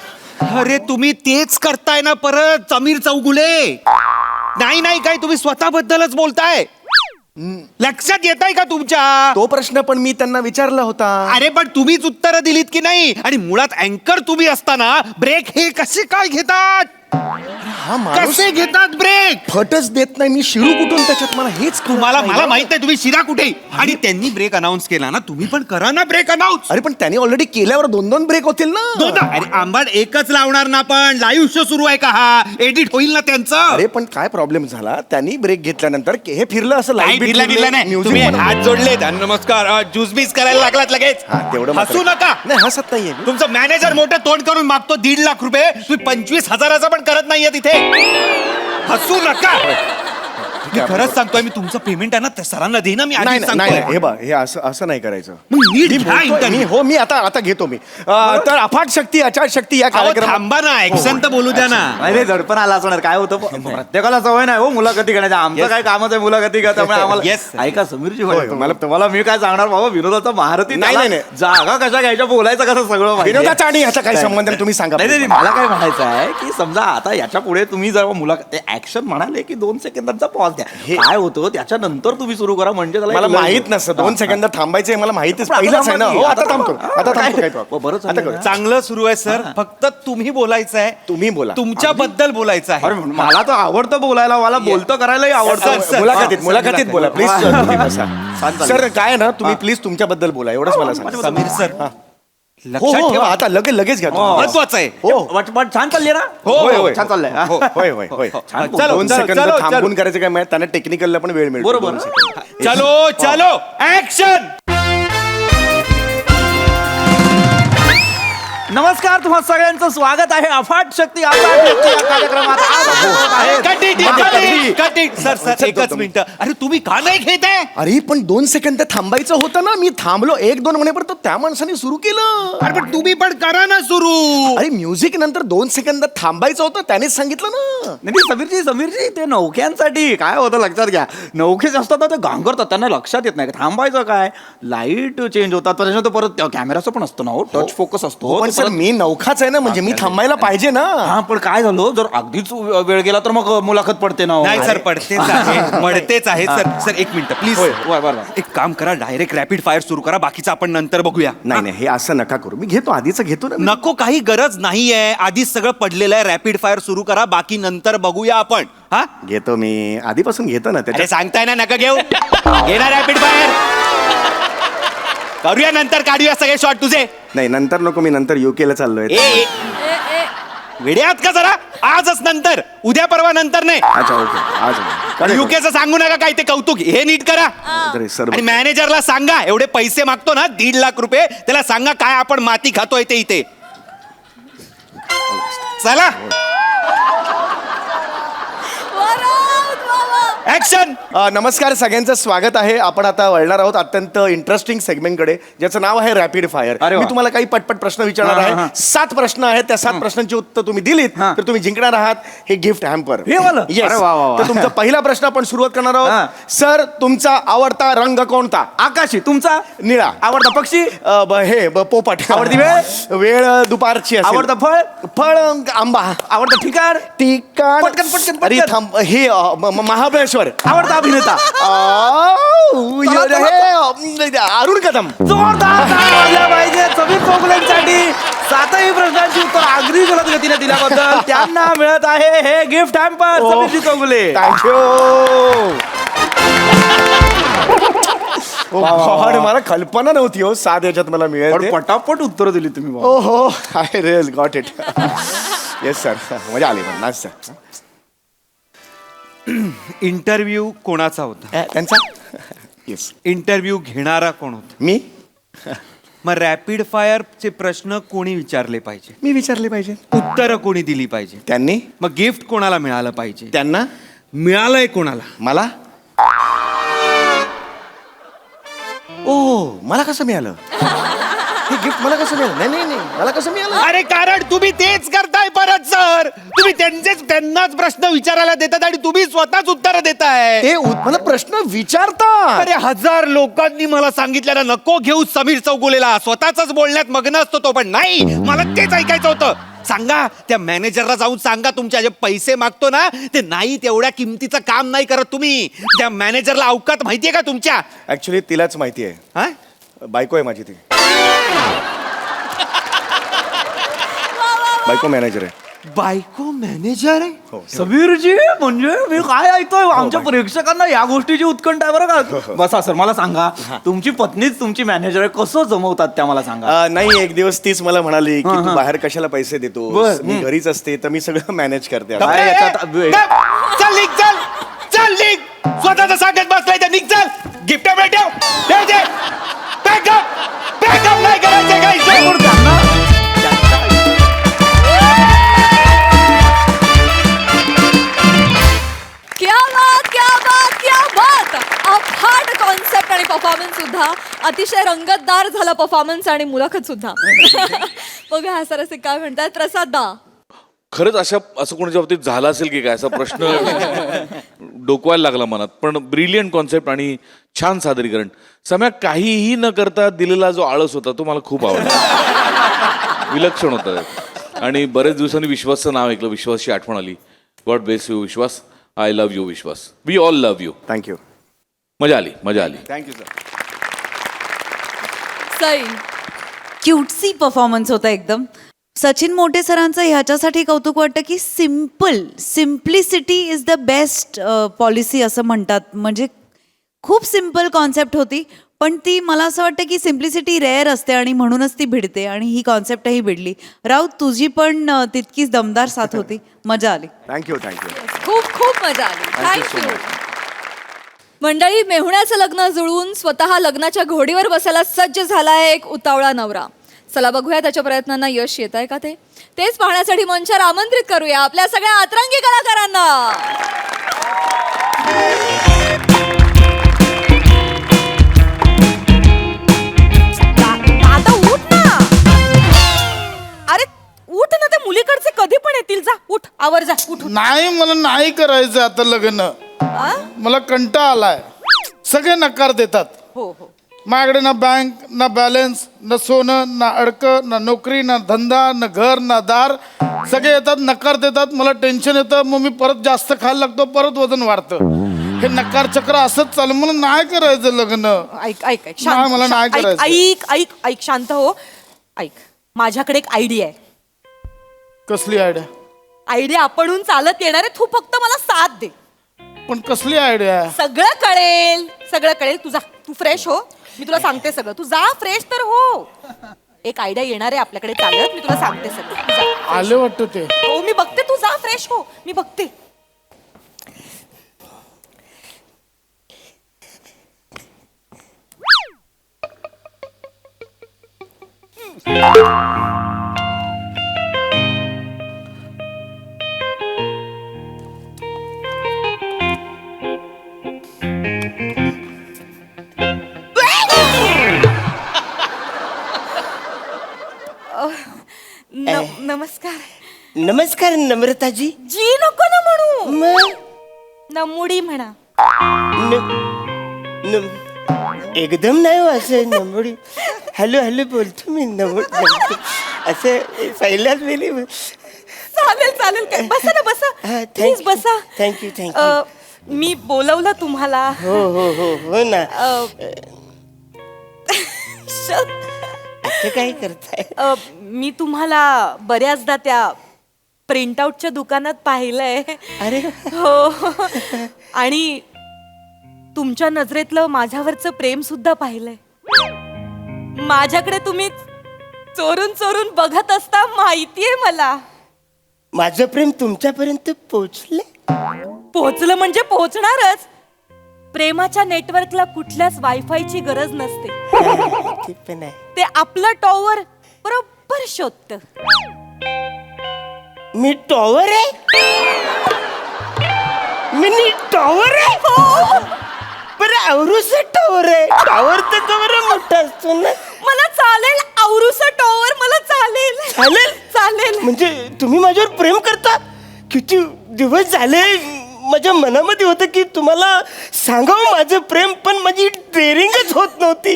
Speaker 6: अरे तुम्ही तेच करताय ना परत, समीर चौगुले. नाही, काय तुम्ही स्वतःबद्दलच बोलताय. लक्षात येत आहे का तुमच्या?
Speaker 12: तो प्रश्न पण मी त्यांना विचारला होता.
Speaker 6: अरे पण तुम्हीच उत्तर दिलीत की नाही? आणि मुळात अँकर तुम्ही असताना ब्रेक हे कसे काय घेतात?
Speaker 12: हा माणूस
Speaker 6: कसे घेतात ब्रेक?
Speaker 12: फटच देत नाही. मी शिरू कुठून त्याच्यात? मला हेच
Speaker 6: मला माहित आहे तुम्ही शिरा कुठे. आणि त्यांनी ब्रेक अनाऊन्स केला ना, तुम्ही पण करा ना ब्रेक अनाऊन्स.
Speaker 12: अरे पण त्यांनी ऑलरेडी केल्यावर 2 ब्रेक होतील ना.
Speaker 6: अरे आंबाड एकच लावणार ना, पण लाईव्ह शो सुरू आहे का हा? एडिट होईल ना त्यांचं.
Speaker 12: अरे पण काय प्रॉब्लेम झाला, त्यांनी ब्रेक घेतल्यानंतर हे फिरलं असं
Speaker 6: नाही फिरला नाही. तुम्ही हात जोडलेत आणि नमस्कार ज्यूस बीस करायला लागलात लगेच.
Speaker 12: तेवढं
Speaker 6: हसू नका.
Speaker 12: नाही, हसत नाहीये.
Speaker 6: तुमचं मॅनेजर मोठं तोंड करून मागतो 1.5 लाख रुपये, तुम्ही 25,000चं पण करत नाहीये तिथे. हसू नका. मी खरंच सांगतोय, मी तुमचं पेमेंट आहे ना त्या सरांना देईन ना. मी आधीच
Speaker 12: नाही,
Speaker 6: सांगतोय.
Speaker 12: हे बा, हे असं नाही करायचं.
Speaker 6: नीट घ्या interview.
Speaker 12: हो, मी आता घेतो मी. तर अफाट शक्ती, अचाट शक्ती या
Speaker 6: अहो,
Speaker 12: कार्यक्रमात
Speaker 6: थांबा ना, ऍक्शन तर बोलू द्या ना.
Speaker 9: नाही, दडपण आला असणार. काय होतं, प्रत्येकाला सवय नाही हो मुलाखती घेण्याची. आमचं काय कामच आहे मुलाखती घ्या, त्यामुळे आम्हाला.
Speaker 6: Yes.
Speaker 9: ऐका समीरजी, मला मी काय सांगणार बाबा, विनोदाचा महारथी.
Speaker 12: नाही.
Speaker 9: जागा कशा घ्यायच्या, बोलायचं कसं सगळं माहिती आहे.
Speaker 12: विनोदाचा आणि ह्याचा काय संबंध आहे तुम्ही सांगा.
Speaker 9: नाही, मला काय म्हणायचं आहे की समजा आता याच्या पुढे तुम्ही जर मुलाखत ऍक्शन म्हणाले की 2 सेकंदांचा पॉज द्या. काय होतं त्याच्यानंतर तुम्ही सुरू करा म्हणजे त्याला
Speaker 12: मला
Speaker 9: एक लय-
Speaker 12: माहित नसतं 2 सेकंद थांबायचंय मला माहितीच
Speaker 9: पण आता
Speaker 12: पहिलंच आहे ना
Speaker 9: थांबा
Speaker 12: हो
Speaker 9: की,
Speaker 12: आता थांबतो आता
Speaker 9: काय?
Speaker 12: थांबतो काय तो.
Speaker 9: हो, बरं
Speaker 12: आता
Speaker 9: चाललंय
Speaker 12: करू.
Speaker 9: ना.
Speaker 6: चांगलं सुरू आहे सर फक्त तुम्ही बोलायचं आहे
Speaker 12: तुम्ही बोला
Speaker 6: तुमच्याबद्दल बोलायचं आहे
Speaker 9: अरे मला तर आवडतं बोलायला मला बोलतं करायलाही आवडतं
Speaker 6: सर,
Speaker 12: मुलाखतीत बोला प्लीज तुम्ही बसा.
Speaker 9: चालेल.
Speaker 12: सर काय आहे ना तुम्ही प्लीज तुमच्याबद्दल बोला एवढंच मला सांगा.
Speaker 6: समीर सर
Speaker 12: हो,
Speaker 6: लक्षात
Speaker 12: हो,
Speaker 6: ठेवा
Speaker 12: आता लगेच घ्या तुम्ही.
Speaker 6: महत्वाचं आहे
Speaker 12: हो
Speaker 9: पण छान चालली ना
Speaker 12: होय, होय.
Speaker 9: छान चाललंय हा.
Speaker 12: होय होय होय
Speaker 9: छान बोल.
Speaker 6: चलो,
Speaker 12: 2
Speaker 6: चलो,
Speaker 12: सेकंद
Speaker 6: चलो,
Speaker 12: थांबून
Speaker 6: चलो.
Speaker 12: करायचं काय माहिती त्यांना टेक्निकलला पण वेळ मिळतो
Speaker 9: बरोबर.
Speaker 12: 2 सेकंद.
Speaker 6: चलो चलो ऍक्शन
Speaker 9: नमस्कार तुम्हा सगळ्यांचं स्वागत आहे अफाट शक्ती अफाट शक्ती या कार्यक्रमात आज आपण बघत आहेत.
Speaker 6: कटिंग सर सर एकच मिनिट अरे तुम्ही का नाही घेत आहे
Speaker 12: अरे पण 2 सेकंद थांबायचं होतं ना मी थांबलो 1-2 म्हणेपर्यंत त्या माणसाने सुरू केलं.
Speaker 6: अरे पण तुम्ही पण करा ना सुरू
Speaker 12: अरे म्युझिक नंतर 2 सेकंद थांबायचं होतं त्यानेच सांगितलं ना.
Speaker 9: नाही समीरजी ते नौक्यांसाठी काय होतं लक्षात घ्या नौके जे असतात ना ते गांगरतात त्यांना लक्षात येत नाही थांबायचं काय लाईट चेंज होतात त्याच्यानंतर परत कॅमेराचं पण असतं ना हो टच फोकस असतो
Speaker 12: पण सर मी नौखाच आहे ना म्हणजे मी थांबायला पाहिजे ना.
Speaker 9: हा पण काय झालं जर अगदीच वेळ गेला तर मग मुलाखत पडते ना हो.
Speaker 6: नाही सर पडतेच आहे पडतेच आहे सर सर एक मिनिट प्लीज
Speaker 9: बरं.
Speaker 6: एक काम करा डायरेक्ट रॅपिड फायर सुरू करा बाकीचं आपण नंतर बघूया
Speaker 12: नाही नाही हे असं नका करू मी घेतो आधीच घेतो ना.
Speaker 6: नको काही गरज नाहीये आधीच सगळं पडलेलं आहे रॅपिड फायर सुरू करा बाकी नंतर बघूया आपण हा
Speaker 12: घेतो मी आधीपासून घेतो ना
Speaker 6: अरे
Speaker 12: त्याच्यात.
Speaker 6: सांगताय ना नका घेऊ घेणार रॅपिड फायर करूया नंतर काढूया सगळे शॉट तुझे
Speaker 12: नाही नंतर नको मी नंतर युकेला चाललोय.
Speaker 6: ए वेड्यात का जरा आजच नंतर उद्या परवा नंतर नाही
Speaker 12: अच्छा ओके आज
Speaker 6: युकेचं सांगू नका काय ते कौतुक हे नीट करा
Speaker 12: अरे सर
Speaker 6: आणि मॅनेजरला सांगा एवढे पैसे मागतो ना 1.5 लाख रुपये त्याला सांगा काय आपण माती खातोय ते इथे चला ऍक्शन
Speaker 12: नमस्कार सगळ्यांचं स्वागत आहे आपण आता वळणार आहोत अत्यंत इंटरेस्टिंग सेगमेंटकडे ज्याचं नाव आहे रॅपिड फायर.
Speaker 9: अरे वा.
Speaker 12: मी तुम्हाला काही पटपट प्रश्न विचारणार
Speaker 9: हा, हा.
Speaker 12: आहे 7 प्रश्न आहेत त्या 7 प्रश्नांची उत्तर तुम्ही दिलीत
Speaker 9: हा.
Speaker 12: तर तुम्ही जिंकणार आहात हे गिफ्ट हॅम्पर.
Speaker 9: हे वालं?
Speaker 12: Yes.
Speaker 9: अरे वा, वा, वा.
Speaker 12: तर तुमचा पहिला प्रश्न आपण सुरुवात करणार
Speaker 9: हा.
Speaker 12: आहोत. सर तुमचा आवडता रंग कोणता?
Speaker 9: आकाशी तुमचा
Speaker 12: निळा.
Speaker 9: आवडता पक्षी
Speaker 12: पोपट.
Speaker 9: आवडती
Speaker 12: वेळ दुपारची असेल.
Speaker 9: आवडता फळ
Speaker 12: फळ आंबा.
Speaker 9: आवडता ठिकाण
Speaker 12: ठिकाण
Speaker 9: पटकन.
Speaker 12: अरे थांब हे महाबळेश्वर.
Speaker 9: आवडता अभिनेता
Speaker 12: अरुण कदम.
Speaker 9: जोरदार टाळ्या वाजल्या पाहिजे समीर चौगुलेंसाठी 7ही प्रश्नांची उत्तर अगदी जलद गतीने दिल्याबद्दल त्यांना मिळत आहे हे गिफ्ट हॅम्पर समीरजी चौगुले.
Speaker 12: थँक्यू. मला कल्पना नव्हती हो 7 याच्यात मला मिळेल
Speaker 9: पण
Speaker 12: ते.
Speaker 9: पटापट उत्तर दिली तुम्ही बाबा.
Speaker 12: ओ हो I real got it. Yes sir मजा आली पण नाच सर.
Speaker 6: इंटरव्ह्यू कोणाचा होता
Speaker 12: त्यांचा येस
Speaker 6: इंटरव्ह्यू घेणारा कोण होता
Speaker 12: मी
Speaker 6: मग रॅपिड फायरचे प्रश्न कोणी विचारले पाहिजे
Speaker 12: मी विचारले पाहिजे
Speaker 6: उत्तरं कोणी दिली पाहिजे
Speaker 12: त्यांनी
Speaker 6: मग गिफ्ट कोणाला मिळालं पाहिजे
Speaker 12: त्यांना
Speaker 6: मिळालंय कोणाला
Speaker 12: मला ओ मला कसं मिळालं हे गिफ्ट मला कसं मिळालं नाही मला कसं मिळालं
Speaker 6: अरे कारण तुम्ही तेच करताय परत सर तुम्ही त्यांनाच प्रश्न विचारायला देतात आणि तुम्ही स्वतःच उत्तर देताय
Speaker 12: ते मला प्रश्न विचारता
Speaker 6: अरे 1000 लोकांनी मला सांगितलं नको घेऊ समीर चौगुलेला स्वतःच बोलण्यात मग्न असतो तो पण नाही मला तेच ऐकायचं होतं सांगा त्या मॅनेजरला जाऊन सांगा तुमच्या जे पैसे मागतो ना ते नाही तेवढ्या किमतीचं काम नाही करत तुम्ही त्या मॅनेजरला अवकात माहितीये का तुमच्या
Speaker 12: ऍक्च्युली तिलाच माहिती आहे
Speaker 6: हा
Speaker 12: बायको आहे माझी ती बायको मॅनेजर आहे
Speaker 6: बायको मॅनेजर आहे
Speaker 9: समीरजी म्हणजे मी काय ऐकतोय आमच्या प्रेक्षकांना या गोष्टीची उत्कंठा आहे बरं का बसा सर मला सांगा तुमची पत्नीच तुमची मॅनेजर आहे कसं जमवतात त्या मला सांगा
Speaker 12: नाही एक दिवस तीच मला म्हणाली की तू बाहेर कशाला पैसे देतो
Speaker 9: बर.
Speaker 12: मी घरीच असते तर मी सगळं मॅनेज करते
Speaker 9: काय याच्यात-
Speaker 6: चल निघ चल निघ स्वतःच सांगत बसलाय तर निघ चल गिफ्ट पॅकअप नाही करायचं काही
Speaker 5: क्या बात अफाट कॉन्सेप्ट आणि परफॉर्मन्स सुद्धा अतिशय रंगतदार झाला परफॉर्मन्स आणि मुलाखत सुद्धा बघा सर असे काय म्हणतात प्रसाद दा
Speaker 7: खरंच असं कोणाच्या बाबतीत झालं असेल की काय असा प्रश्न डोकवायला लागला मनात पण ब्रिलियंट कॉन्सेप्ट आणि छान सादरीकरण सम्या काहीही न करता दिलेला जो आळस होता तो मला खूप आवडला विलक्षण होता आणि बरेच दिवसांनी विश्वासचं नाव ऐकलं विश्वासची आठवण आली God bless you Vishwas I love you Vishwas. We all love you.
Speaker 12: Thank you.
Speaker 7: मजा आली.
Speaker 12: Thank you sir.
Speaker 5: Sai
Speaker 11: cutesy performance होता एकदम. सचिन मोटे सरांचं ह्याच्यासाठी कौतुक वाटतं की simplicity is the best policy असं म्हणतात. म्हणजे खूप सिम्पल कॉन्सेप्ट होती, पण ती मला असं वाटतं की सिम्प्लिसिटी रेअर असते आणि म्हणूनच ती भिडते, आणि ही कॉन्सेप्टही भिडली. राऊत, तुझी पण तितकीच दमदार साथ होती. मजा आली.
Speaker 12: थँक्यू.
Speaker 5: खूप खूप मजा आली.
Speaker 12: Thank you so
Speaker 5: thank you. मंडळी, मेहुण्याचं लग्न जुळवून स्वतः लग्नाच्या घोडीवर बसायला सज्ज झालाय एक उतावळा नवरा. चला बघूया त्याच्या प्रयत्नांना यश येत आहे का तेच पाहण्यासाठी मंचावर आमंत्रित करूया आपल्या सगळ्या अतरंगी कलाकारांना. आता उठ ना. अरे उठ ना, ते मुलीकडचे कधी पण येतील. जा उठ, आवर जा, उठ.
Speaker 2: नाही, मला नाही करायचं आता लग्न. मला कंटाळा आलाय. सगळे नकार देतात.
Speaker 5: हो.
Speaker 2: माझ्याकडे ना बँक, ना बॅलन्स, ना सोनं, ना अडकं, ना नोकरी, ना धंदा, ना घर, ना दार. सगळे येतात, नकार देतात. मला टेन्शन येतं. मग मी परत जास्त खायला लागतो, परत वजन वाढतं. हे नकार चक्र असंच चालू. मला नाही करायचं लग्न.
Speaker 5: ऐक
Speaker 2: नाही, मला नाही करायचं.
Speaker 5: ऐक शांत हो. ऐक, माझ्याकडे एक आयडिया आहे.
Speaker 2: कसली आयडिया?
Speaker 5: आयडिया आपणहून चालत येणार आहे. तू फक्त मला साथ दे.
Speaker 2: पण कसली आयडिया?
Speaker 5: सगळं कळेल. तू फ्रेश हो. मी तुला सांगते सगळं. तू जा, फ्रेश तर हो. एक आयडिया येणार आहे आपल्याकडे चालत. मी तुला सांगते सगळं. तू जा.
Speaker 2: आले वाटतं ते.
Speaker 5: हो, मी बघते. तू जा, फ्रेश हो. मी बघते. नमस्कार.
Speaker 1: नमस्कार नम्रताजी.
Speaker 5: जी नको ना म्हणू.
Speaker 1: मग
Speaker 5: नमुडी म्हणा.
Speaker 1: एकदम नाही हो असं नमुडी. हॅलो बोलतो मी. नमुडी असं पहिल्याच वेळी.
Speaker 5: चालेल. काय बसा ना, बसा. प्लीज बसा.
Speaker 1: थँक्यू.
Speaker 5: मी बोलवलं तुम्हाला.
Speaker 1: हो ना. काय करताय?
Speaker 5: मी तुम्हाला बऱ्याचदा त्या प्रिंटआउटच्या दुकानात पाहिलंय.
Speaker 1: अरे
Speaker 5: हो. आणि तुमच्या नजरेतलं माझ्यावरचं प्रेम सुद्धा पाहिलंय. माझ्याकडे तुम्ही चोरून बघत असता माहितीये मला.
Speaker 1: माझं प्रेम तुमच्यापर्यंत
Speaker 5: पोहोचलं म्हणजे पोहोचणारच. प्रेमाच्या नेटवर्कला कुठल्याच वायफायची गरज नसते.
Speaker 1: पण आहे.
Speaker 5: ते आपलं टॉवर बरोबर शोधतं.
Speaker 1: मी टॉवर आहे. मी टॉवर आहे.
Speaker 5: हो.
Speaker 1: बरं आवरूस टॉवर आहे. टॉवर तर कवर मोठा असतो ना.
Speaker 5: मला चालेल आवरूस टॉवर. मला चालेल.
Speaker 1: म्हणजे तुम्ही माझ्यावर प्रेम करता. किती दिवस झाले माझ्या मनामध्ये होतं की तुम्हाला सांगावं माझं प्रेम, पण माझी ट्रेनिंगच होत नव्हती.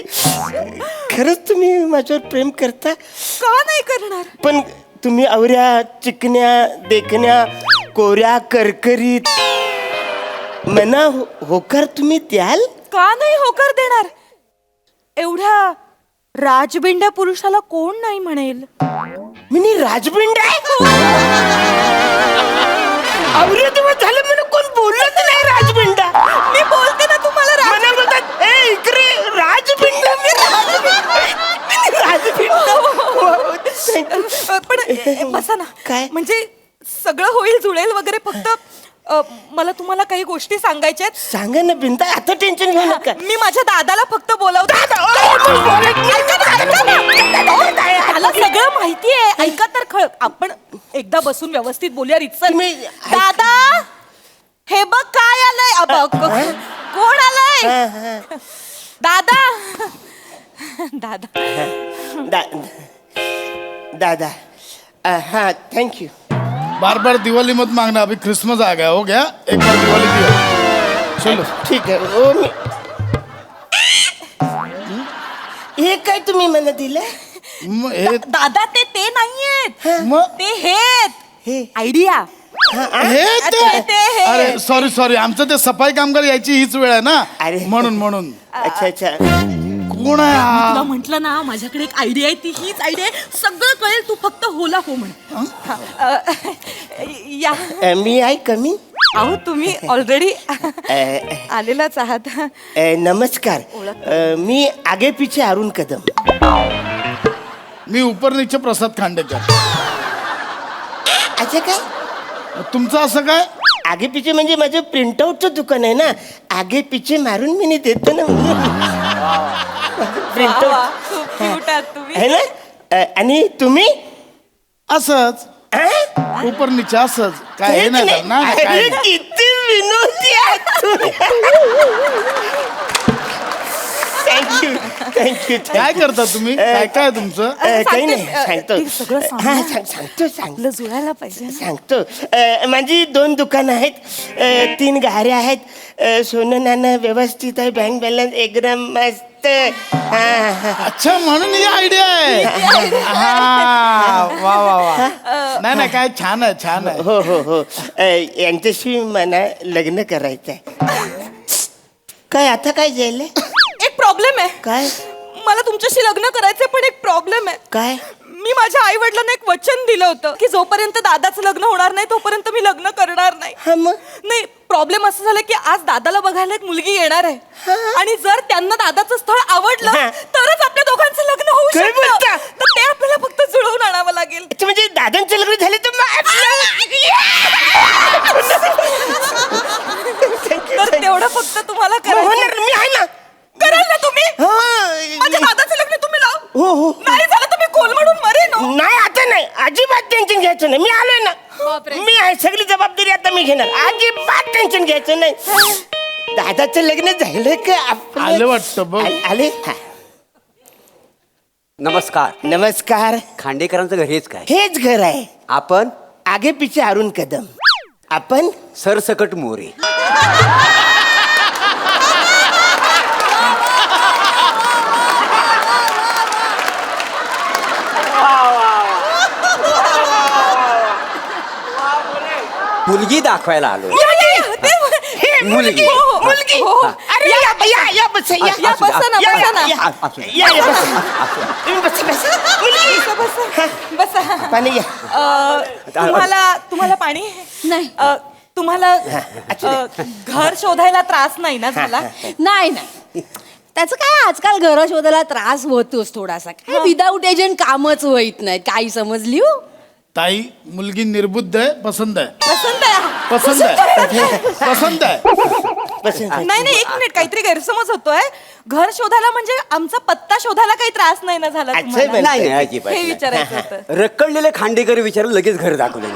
Speaker 1: खरंच तुम्ही माझ्यावर प्रेम करता?
Speaker 5: का नाही करणार.
Speaker 1: पण तुम्ही आवऱ्या, चिकन्या, देखण्या, कोऱ्या, करकरीत. मना होकार तुम्ही द्याल?
Speaker 5: का नाही होकार देणार. एवढ्या राजबिंड्या पुरुषाला कोण नाही म्हणेल.
Speaker 1: मी राजबिंड आहे. आवऱ्या दिवस झालं मला कोण बोललं नाही राजबिंडा.
Speaker 5: मी बोलते ना तुम्हाला.
Speaker 1: मला बोलतात ए इकडे राजबिंडा.
Speaker 5: पण बसा ना.
Speaker 1: काय?
Speaker 5: म्हणजे सगळं होईल, जुळेल वगैरे. फक्त मला तुम्हाला काही गोष्टी सांगायच्या आहेत.
Speaker 1: सांगा ना बिंदा. आता टेन्शन घेऊ नका.
Speaker 5: मी माझ्या दादाला फक्त बोलावते. त्याला सगळं माहितीये. ऐका तर आपण एकदा बसून व्यवस्थित बोलूया रितसर. दादा, हे बघ काय आलंय. कोण आलंय.
Speaker 1: दादा. हाँ थैंक यू.
Speaker 2: बार बार दिवाली मत मांगना. अभी क्रिसमस आ गया. हो गया, एक बार दिवाली दिया. चलो
Speaker 1: ठीक है. हे काय तुम्ही मला दिलं?
Speaker 5: दादा ते नाहीयेत.
Speaker 2: मग
Speaker 5: ते हे आयडिया.
Speaker 2: हे ते अरे सॉरी आमचं ते सफाई कामगार यायची हीच वेळ आहे ना
Speaker 1: अरे.
Speaker 2: म्हणून
Speaker 1: अच्छा अच्छा
Speaker 2: कोण आहे हा?
Speaker 5: तुला म्हंटल ना माझ्याकडे एक आयडिया आहे ती हीच आयडिया आहे सगळं कळेल तू फक्त होला हो म्हण
Speaker 4: या
Speaker 1: मी आहे कमी
Speaker 4: अहो तुम्ही ऑलरेडी आलेलाच आहात.
Speaker 1: नमस्कार मी आगे पिछे अरुण कदम.
Speaker 2: मी उपरनीचे प्रसाद खांडेकर.
Speaker 1: अच्छा काय
Speaker 2: तुमचं असं काय?
Speaker 1: आगे पिछे म्हणजे माझं प्रिंटआउटचं दुकान आहे ना. आगे पिछे मारून मी नाही देतो ना प्रिंटआउट
Speaker 4: खूप क्यूट आहात तुम्ही.
Speaker 1: आहे ना. आणि तुम्ही
Speaker 2: असंच उपरनीचे असंच काय हे नाही ना
Speaker 1: अरे,
Speaker 2: काय
Speaker 1: किती विनोदी आहात तुम्ही. थँक्यू
Speaker 2: काय करता तुम्ही काय काय तुमचं?
Speaker 1: काही नाही सांगतो
Speaker 4: ते सगळं सांग
Speaker 1: हा
Speaker 4: ना.
Speaker 1: सांगतो
Speaker 4: आपलं जुळायला पाहिजे ना.
Speaker 1: सांगतो माझी 2 दुकानं आहेत 3 गाड्या आहेत सोनं नाणं व्यवस्थित आहे बँक बॅलन्स एकदम मस्त.
Speaker 2: अच्छा म्हणून ही आयडिया आहे हा वा नाही काय छान आहे
Speaker 1: हो हो हो यांच्याशी मला लग्न करायचं आहे. काय आता काय झालं
Speaker 5: एक प्रॉब्लेम आहे
Speaker 1: काय
Speaker 5: मला तुमच्याशी लग्न करायचंय पण एक प्रॉब्लेम आहे.
Speaker 1: काय
Speaker 5: मी माझ्या आई वडिलांना एक वचन दिलं होतं की जोपर्यंत दादाचं लग्न होणार नाही तोपर्यंत मी लग्न करणार नाही.
Speaker 1: हा मग
Speaker 5: नाही प्रॉब्लेम असं झालं की आज दादाला बघायला एक मुलगी येणार आहे आणि जर त्यांना दादाचं स्थळ आवडलं
Speaker 1: हा.
Speaker 5: तरच आपल्या दोघांचं लग्न होऊ
Speaker 1: काय
Speaker 5: शकतं.
Speaker 1: बोलता?
Speaker 5: तर ते आपल्याला फक्त जुळवून आणावं लागेल.
Speaker 1: अच्छा म्हणजे दादांचं लग्न झालं तर
Speaker 5: तर तेवढं फक्त तुम्हाला
Speaker 1: होणार
Speaker 5: करायचं.
Speaker 1: मी आहे ना.
Speaker 5: कराल ना तुम्ही
Speaker 1: हो.
Speaker 5: माझ्या दादाचं लग्न तुम्ही लाव.
Speaker 1: हो हो
Speaker 5: नाही झालं तर मी कोलमडून मरेन हो.
Speaker 1: नाही आता नाही अजिबात टेन्शन घ्यायचं नाही. मी आलोय ना. मी आहे सगळी जबाबदारी आता मी घेणार. अजिबात टेन्शन घ्यायचं नाही. दादाचं लग्न झालं का आपलं?
Speaker 2: आलं वाटतं बघ.
Speaker 1: आले हा.
Speaker 3: नमस्कार.
Speaker 1: नमस्कार
Speaker 3: खांडेकरांचं घर हेच काय?
Speaker 1: हेच घर आहे.
Speaker 3: आपण
Speaker 1: आगे पिछे अरुण कदम. आपण
Speaker 3: सरसकट मोरे. मुलगी दाखवायला आलो. मुलगी.
Speaker 1: मुलगी अरे या बस या
Speaker 5: या, बसा ना, बसा ना.
Speaker 3: असू दे.
Speaker 1: या बस तुम्ही बस मुलगी
Speaker 5: बसा.
Speaker 1: पाणी या.
Speaker 5: तुम्हाला पाणी
Speaker 8: नाही
Speaker 5: तुम्हाला घर शोधायला त्रास नाही ना झाला?
Speaker 8: नाही नाही त्याचं काय आजकाल घर शोधायला त्रास होतोच थोडासा. काय विदाऊट एजंट कामच होईत नाही. काही समजली हो.
Speaker 2: ताई मुलगी निर्बुद्ध आहे पसंत आहे
Speaker 5: पसंत आहे.
Speaker 2: पसंत आहे
Speaker 5: नाही एक मिनिट काहीतरी गैरसमज होतोय. घर शोधायला म्हणजे आमचा पत्ता शोधायला काही त्रास नाही ना झाला
Speaker 1: अच्छा,
Speaker 5: तुम्हाला?
Speaker 3: नाही नाही अजिबात
Speaker 5: हे
Speaker 3: नाही.
Speaker 5: विचारायचं होतं.
Speaker 3: रखडलेले खांडेकर विचारून लगेच घर दाखवलं.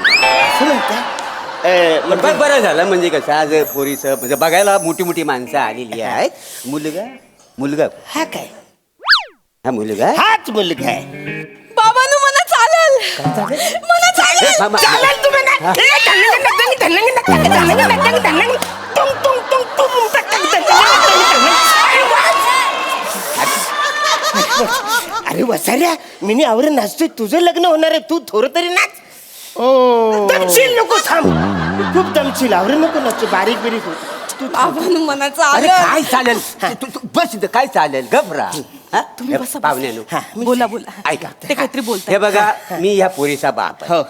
Speaker 3: बरं झालं म्हणजे कसं आज पोरीचं म्हणजे बघायला मोठी मोठी माणसं आलेली आहेत. मुलगा
Speaker 1: हा काय
Speaker 3: हा मुलगा
Speaker 1: हाच मुलगा आहे.
Speaker 5: बाबांनो मला चालेल. मला चालेल.
Speaker 1: चालेल तुम्ही ना. अरे वसाऱ्या मी आवर नाचतोय. तुझं लग्न होणार आहे. तू थोडं तरी नाच.
Speaker 2: ओ
Speaker 1: दमशील नको थांब. खूप दमशील आवर नको नाचतो. बारीक बिरीक होत. तू
Speaker 5: बाबांनो मला
Speaker 3: अरे
Speaker 5: चालेल.
Speaker 3: काय चालेल तू बस इथं. काय चालेल घबरा.
Speaker 5: तुम्ही बसा, बसा.
Speaker 3: पाहुण्यानो
Speaker 5: बोला बोला.
Speaker 3: ऐका
Speaker 5: ते काहीतरी बोलतात.
Speaker 3: हे बघा मी ह्या पोरीचा बाप आहे.
Speaker 1: हो.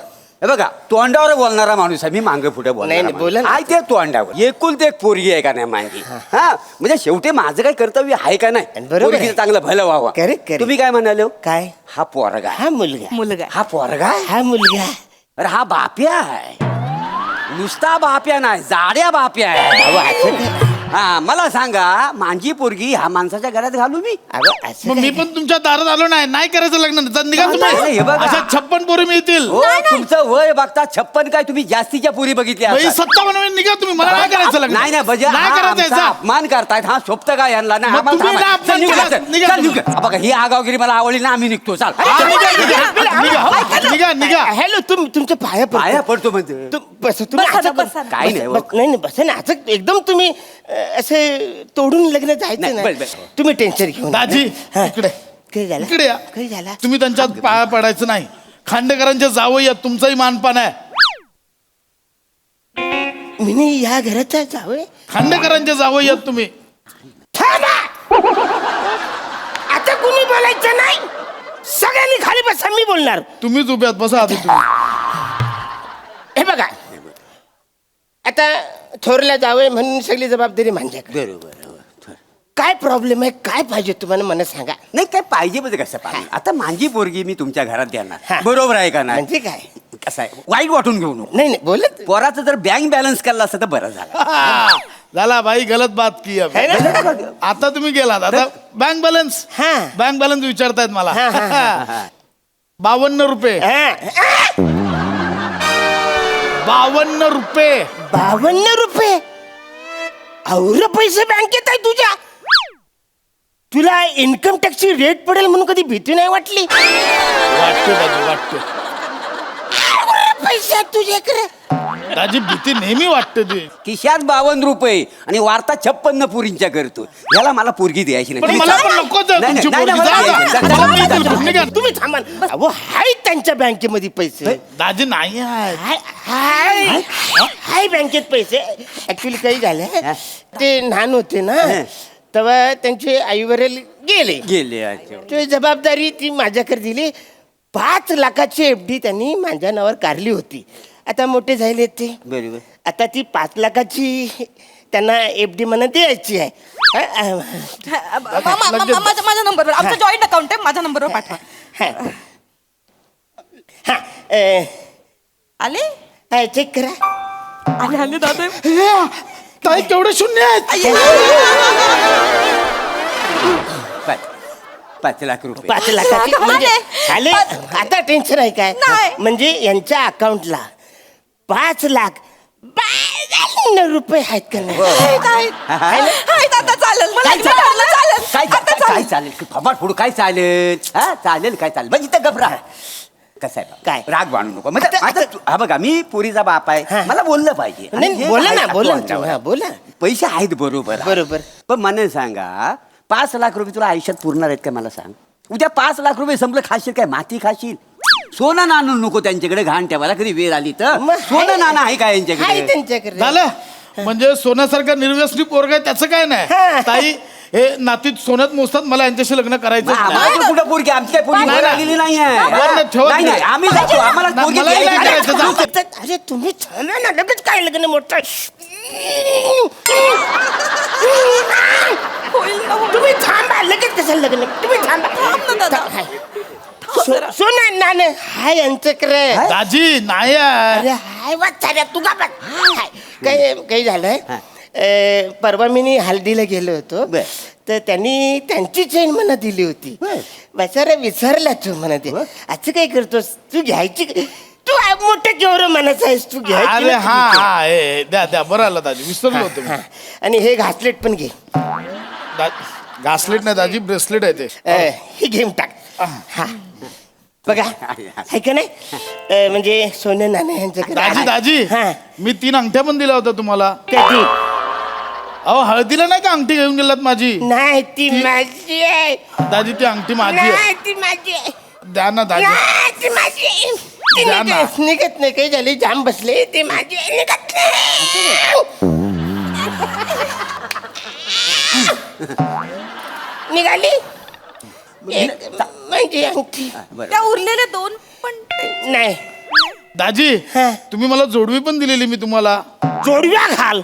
Speaker 3: हे बघा तोंडावर बोलणारा माणूस आहे. मी मागे पुढे
Speaker 1: नाही, बोला ना.
Speaker 3: आहे ते तोंडावर एकूण ते एक पोरगी आहे का नाही माझी. हा म्हणजे शेवटी माझं काही कर्तव्य आहे का नाही.
Speaker 1: बरोबर आहे.
Speaker 3: पोरगीचं चांगलं भलं व्हावं.
Speaker 1: Correct, correct.
Speaker 3: तुम्ही काय म्हणाले हो?
Speaker 1: काय
Speaker 3: हा पोरगा आहे.
Speaker 1: हा मुलगा
Speaker 5: मुलगा
Speaker 3: हा पोरगा आहे?
Speaker 1: हा मुलगा
Speaker 3: अरे हा बाप्या आहे. नुसता बाप्या नाही जाड्या बाप्या आहे.
Speaker 1: अहो असं काय
Speaker 3: हा मला सांगा माझी पोरगी ह्या माणसाच्या घरात घालू मी?
Speaker 1: अगं असं
Speaker 2: मग मी
Speaker 1: काय?
Speaker 2: पण तुमच्या दारात आलो नाही करायचं लग्न. तर निघा
Speaker 3: नाही,
Speaker 2: तुम्ही.
Speaker 3: हे बघा.
Speaker 2: अशा 56 पोरी मिळतील.
Speaker 3: हो तुमचं वय बघता 56 काय तुम्ही जास्तीच्या पोरी बघितल्या
Speaker 2: बाई,
Speaker 3: असतात.
Speaker 2: 57 निघा तुम्ही. मला नाही करायचं लग्न.
Speaker 3: नाही नाही म्हणजे
Speaker 2: नाही
Speaker 3: हा
Speaker 2: करायचं
Speaker 3: आमचा
Speaker 2: याचा.
Speaker 3: अपमान करतायत. हा शोभत काय यांना नाही
Speaker 2: मग
Speaker 3: आम्हाला
Speaker 2: तुम्ही
Speaker 3: थांबा.
Speaker 2: ना अपमान
Speaker 3: चल, निघा,
Speaker 2: केला.
Speaker 3: चल,
Speaker 2: निघा
Speaker 3: चल,
Speaker 2: तुम्ही.
Speaker 3: निघा. बघा ही आगावगिरी मला आवडली ना आम्ही निघतो चाल.
Speaker 2: निघा
Speaker 1: हॅलो तुमच्या पाया
Speaker 3: पाया पडतो म्हणते.
Speaker 1: तुम्ही
Speaker 5: बसा ना,
Speaker 1: असं
Speaker 5: बसा ना.
Speaker 3: काही नाही, हो.
Speaker 1: नाही बसा ना असं एकदम तुम्ही असे तोडून लग्न जायचं
Speaker 3: नाही,
Speaker 1: ना.
Speaker 3: बस, बस.
Speaker 1: तुम्ही टेन्शन घेऊन
Speaker 2: दाजी
Speaker 1: हा.
Speaker 2: इकडे
Speaker 1: काय झालं
Speaker 2: इकडे या.
Speaker 1: काय झालं
Speaker 2: तुम्ही त्यांच्यात पाया पडायचं नाही. खांडेकरांच्या जावई आहेत. तुमचाही मानपान आहे.
Speaker 1: मी या घरात जावं.
Speaker 2: खांडेकरांचे जावई आहेत तुम्ही.
Speaker 1: आता कुणी बोलायचं नाही, सगळ्यांनी खाली बसा, मी बोलणार.
Speaker 2: तुम्हीच उभे आहात, बसा आधी तुम्ही.
Speaker 1: हे बघा, आता थोरल्या जावं म्हणून सगळी जबाबदारी माझ्याकडे.
Speaker 3: बरोबर.
Speaker 1: काय प्रॉब्लेम आहे, काय पाहिजे तुम्हाला मला सांगा.
Speaker 3: नाही काय पाहिजे म्हणजे कसं पाहिजे. आता माझी पोरगी मी तुमच्या घरात
Speaker 1: हा.
Speaker 3: देणार, बरोबर आहे का नाही?
Speaker 1: म्हणजे काय?
Speaker 3: कसं आहे, वाईट वाटून घेऊ नको.
Speaker 1: नाही नाही बोलत.
Speaker 3: पोराचं जर बँक बॅलन्स केला असतं तर बरं झालं.
Speaker 2: झाला भाई, गलत बात की अब.
Speaker 1: है ना?
Speaker 2: आता तुम्ही गेलात, आता बँक बॅलन्स.
Speaker 1: हा.
Speaker 2: बँक बॅलन्स विचारतायत मला.
Speaker 1: हा, हा,
Speaker 2: 52 रुपये. 52 रुपये.
Speaker 1: 52 रुपये और पैसे बँकेत आहे तुझ्या. तुला इन्कम टॅक्सची रेट पडेल म्हणून कधी भीती नाही वाटली?
Speaker 2: वाटते दाजी, वाटते.
Speaker 1: पैसे आहेत तुझ्याकडे.
Speaker 2: दाजी भीती नेहमी वाटते ती.
Speaker 3: खिशात 52 रुपये आणि वार्ता 56 पुरींच्या करतो. याला मला पोरगी द्यायची
Speaker 2: पण मला पण नकोच आहे
Speaker 3: नाही,
Speaker 2: तुमची
Speaker 3: नाही,
Speaker 2: पोरगी.
Speaker 3: नाही,
Speaker 2: जा,
Speaker 3: नाही,
Speaker 2: जा.
Speaker 3: नाही,
Speaker 2: मला
Speaker 3: नाही,
Speaker 2: मी देतो, निघा.
Speaker 1: तुम्ही थांबा. अहो हाय त्यांच्या बँकेमध्ये पैसे.
Speaker 2: दाजी नाही आहे.
Speaker 1: हाय हाय बँकेत पैसे. ऍक्च्युली काही झालं, ते लहान होते ना, तेव्हा त्यांचे आई वडील गेले.
Speaker 3: अच्छा.
Speaker 1: तो जबाबदारी ती माझ्याकडे दिली. 5 लाखाची FD त्यांनी माझ्या नावावर काढली होती. आता मोठे झाले ते.
Speaker 3: बरोबर.
Speaker 1: आता ती 5 लाखाची त्यांना FD मला द्यायची आहे.
Speaker 4: माझ्या नंबरवर, आमचं जॉईंट अकाउंट आहे, माझ्या नंबरवर पाठवा.
Speaker 1: हा
Speaker 4: आले
Speaker 1: चेक करा.
Speaker 4: आले दादा.
Speaker 2: ताई केवढे शून्य आहेत.
Speaker 3: 5 लाख रुपये.
Speaker 1: 5 लाखाची म्हणजे आले. आता टेन्शन आहे काय?
Speaker 4: नाही.
Speaker 1: म्हणजे यांच्या अकाउंटला 5 लाख 52 रुपये आहेत का नाही?
Speaker 4: हाय दादा, चालेल मला
Speaker 3: काय
Speaker 4: चालेल.
Speaker 3: काय चालेल, फबाड फोडू काय चालेल. हा चालेल, काय चालेल म्हणजे इथं गबरा. कसं आहे
Speaker 1: काय?
Speaker 3: राग बांधू नको. म्हणजे आता हा बघा, मी पोरीचा बाप आहे, मला बोललं पाहिजे. आणि
Speaker 1: नाही
Speaker 3: हे
Speaker 1: बोला
Speaker 3: आहे
Speaker 1: ना, बोला
Speaker 3: account वर.
Speaker 1: ना, बोला.
Speaker 3: पैसे आहेत बरोबर आहे.
Speaker 1: बरोबर.
Speaker 3: पण मला सांगा, 5 लाख रुपये तुला आयुष्यात पुरणार आहेत का मला सांग. उद्या 5 लाख रुपये संपलं, खाशील काय? माती खाशील. सोनं नाणं नको त्यांच्याकडे घाण ठेवायला, कधी वेळ आली तर.
Speaker 1: मग
Speaker 3: सोनं नाणं आहे का
Speaker 1: हाय
Speaker 3: यांच्याकडे?
Speaker 1: त्यांच्याकडे.
Speaker 2: झालं म्हणजे सोन्यासारखा निर्व्यसनी पोरग आहे, त्याचं काय नाही. ताई हे नातीत सोन्यात मोजतात, मला यांच्याशी लग्न करायचं नाही.
Speaker 3: आम्हाला कुठं पोरगी, आमची काही पोरगी वर आलेली नाही
Speaker 2: वर नाही, ठेवत
Speaker 3: नाही. आम्ही जातो, आम्हाला पोरगी
Speaker 2: मलाही नाही
Speaker 3: द्यायची
Speaker 2: करायचं.
Speaker 3: नाही.
Speaker 2: जा.
Speaker 1: अरे तुम्ही थांबा ना, लगेच काय लग्न मोठं. तुम्ही थांबा, लगेच कसं लग्न. तुम्ही थांबा. सोना नाणं हाय यांच्याकडे.
Speaker 2: दाजी नाही आहे.
Speaker 1: अरे हाय वाचाऱ्या, तू का काही झालंय. परवा मी हल्दीला गेलो होतो, तर त्यांनी त्यांची चेन मला दिली होती. वाचारा विसरला तू म्हणा ते. असं काय करतोस तू? घ्यायची तू मोठं केवढं मनाचं आहेस तू? घ्यायची
Speaker 2: अरे
Speaker 1: ना
Speaker 2: हा
Speaker 1: तुझी.
Speaker 2: हा हे द्या द्या, बरं आलं दाजी, विसरलो होतो मी.
Speaker 1: हा. आणि हे घासलेट पण घे.
Speaker 2: घासलेट नाही दाजी, ब्रेसलेट आहे ते.
Speaker 1: हे घेऊन टाक. हा बघा, आहे का नाही? म्हणजे सोनं नाणं यांच्याकडे.
Speaker 2: दाजी दाजी
Speaker 1: हा.
Speaker 2: मी 3 अंगठ्या पण दिल्या होत्या तुम्हाला.
Speaker 1: कधी?
Speaker 2: अहो हळदीला नाही का अंगठी घेऊन गेलात माझी?
Speaker 1: नाही, ती माझी आहे.
Speaker 2: दाजी ती अंगठी माझी आहे.
Speaker 1: नाही, ती माझी आहे.
Speaker 2: द्या ना दाजी.
Speaker 1: नाही, ती माझी आहे. ती
Speaker 2: द्या ना.
Speaker 1: निघत नाही, काही झाले जाम बसले. ती माझी आहे, निघत नाही. निघाली म्हणजे अंगठी.
Speaker 4: त्या उरलेले 2 पण
Speaker 1: नाही.
Speaker 2: दाजी
Speaker 1: हा.
Speaker 2: तुम्ही मला जोडवी पण दिलेली मी तुम्हाला.
Speaker 1: जोडव्या घाल,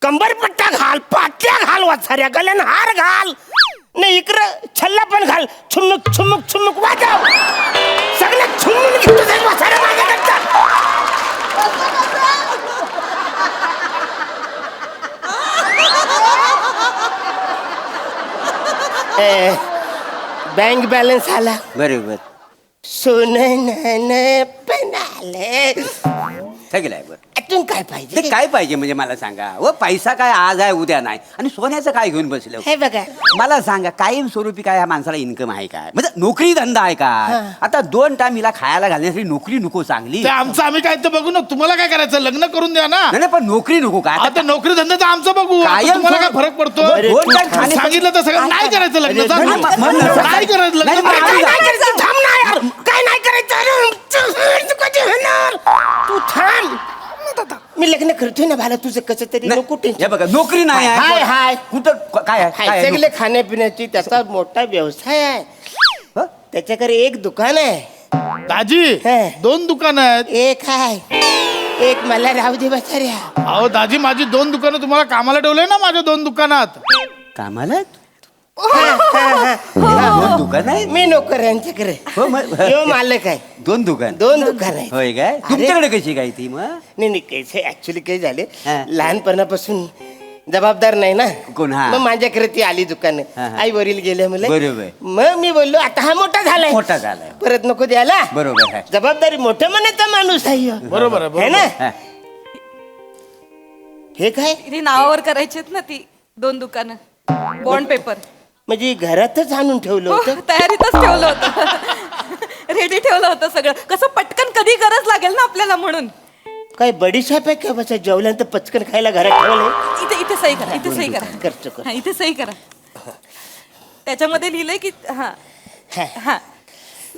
Speaker 1: कंबरपट्टा घाल, पाट्या घाल, वाचाऱ्या गल्यान हार घाल. नाही इकडं छल्ला पण घाल. छुमुक छुमुक छुमुक वाजव. सगळं छुमून घेतो ते वाचाऱ्या माझ्याकडचा. बँक बॅलन्स आला,
Speaker 3: बरोबर.
Speaker 1: सोनं नाणं पण आले.
Speaker 3: सगळं आहे बरं.
Speaker 1: अजून काय पाहिजे?
Speaker 3: ते काय पाहिजे म्हणजे मला सांगा. व पैसा काय आज आहे उद्या नाही, आणि सोन्याचं काय घेऊन बसलं.
Speaker 1: हे बघा,
Speaker 3: मला सांगा, कायम स्वरूपी काय ह्या माणसाला इन्कम आहे काय? म्हणजे नोकरी धंदा आहे का? आता 2 टाइम हिला खायला घालण्यासाठी नोकरी नको चांगली.
Speaker 2: ते आमचं आम्ही काय ते बघू ना. तुम्हाला काय करायचं? लग्न करून द्या ना.
Speaker 3: नाही पण नोकरी नको का?
Speaker 2: आता नोकरी धंद्याचं आमचं बघू. आता
Speaker 3: कायम
Speaker 2: तुम्हाला काय
Speaker 3: स्वरूप-
Speaker 2: फरक पडतो?
Speaker 3: अरे, 2 टाइम खाणे-
Speaker 2: सांगितलं तर सगळं नाही करायचं लग्न. जा तुम्ही. नाही करायचं लग्न.
Speaker 3: नाही,
Speaker 1: काय नाही करायचं? थांब ना यार. काय नाही करायचं? तू कधी होणार? तू थांब. मी लग्न करतोय ना बाला, तुझं कसं तरी नको
Speaker 3: हे
Speaker 1: टेन्शन.
Speaker 3: बघा नोकरी नाही आहे.
Speaker 1: हाय हाय
Speaker 3: कुठं काय आहे? काय
Speaker 1: हाय
Speaker 3: आहे?
Speaker 1: सगळे खाण्यापिण्याची त्याचा मोठा व्यवसाय आहे.
Speaker 3: हं?
Speaker 1: त्याच्याकडे एक दुकान आहे.
Speaker 2: दाजी
Speaker 1: हे.
Speaker 2: 2 दुकानं आहेत.
Speaker 1: एक आहे, एक मला राहू दे बचाऱ्या.
Speaker 2: अहो दाजी माझी 2 दुकानं तुम्हाला कामाला ठेवलंय ना माझ्या 2 दुकानात.
Speaker 3: कामाला
Speaker 1: हो.
Speaker 3: दोन दुकान आहे.
Speaker 1: मी नोकर यांच्याकडे.
Speaker 3: हो मग
Speaker 1: यो मालक आहे.
Speaker 3: 2 दुकान.
Speaker 1: 2 दुकान आहे.
Speaker 3: होय काय तुमच्याकडे कशी काय ती मग
Speaker 1: नाही कैसे ऍक्च्युली काय झाले,
Speaker 3: हा.
Speaker 1: लहानपणापासून जबाबदार नाही ना.
Speaker 3: कोण? हा.
Speaker 1: मग माझ्याकडे ती आली दुकान.
Speaker 3: हा, हा.
Speaker 1: आई वरील गेले मुलं.
Speaker 3: बरोबर.
Speaker 1: मग मी बोललो आता हा मोठा झालाय,
Speaker 3: मोठा झालाय.
Speaker 1: परत नको द्यायला.
Speaker 3: बरोबर आहे.
Speaker 1: जबाबदारी मोठं म्हणायचा माणूस आहे ह्यो.
Speaker 2: बरोबर आहे,
Speaker 1: है
Speaker 2: बरोबर.
Speaker 1: ना.
Speaker 3: हा.
Speaker 1: हे काय
Speaker 4: ती नावावर करायची ना ती 2 दुकानं. बॉन्ड पेपर
Speaker 1: म्हणजे घरातच आणून ठेवलं
Speaker 4: हो,
Speaker 1: होतं.
Speaker 4: तयारीतच ठेवलं होतं. रेडी ठेवलं होतं सगळं. कसं पटकन कधी गरज लागेल ना आपल्याला म्हणून.
Speaker 1: काय बडीशाप आहे का बसा, जेवल्यानंतर पचकन खायला घरात ठेवलंय.
Speaker 4: इथे सही करा, इथे सही करा.
Speaker 1: करतो कर.
Speaker 4: हा, इथे सही करा. त्याच्यामध्ये लिहिलंय की हा
Speaker 1: हा.
Speaker 4: हा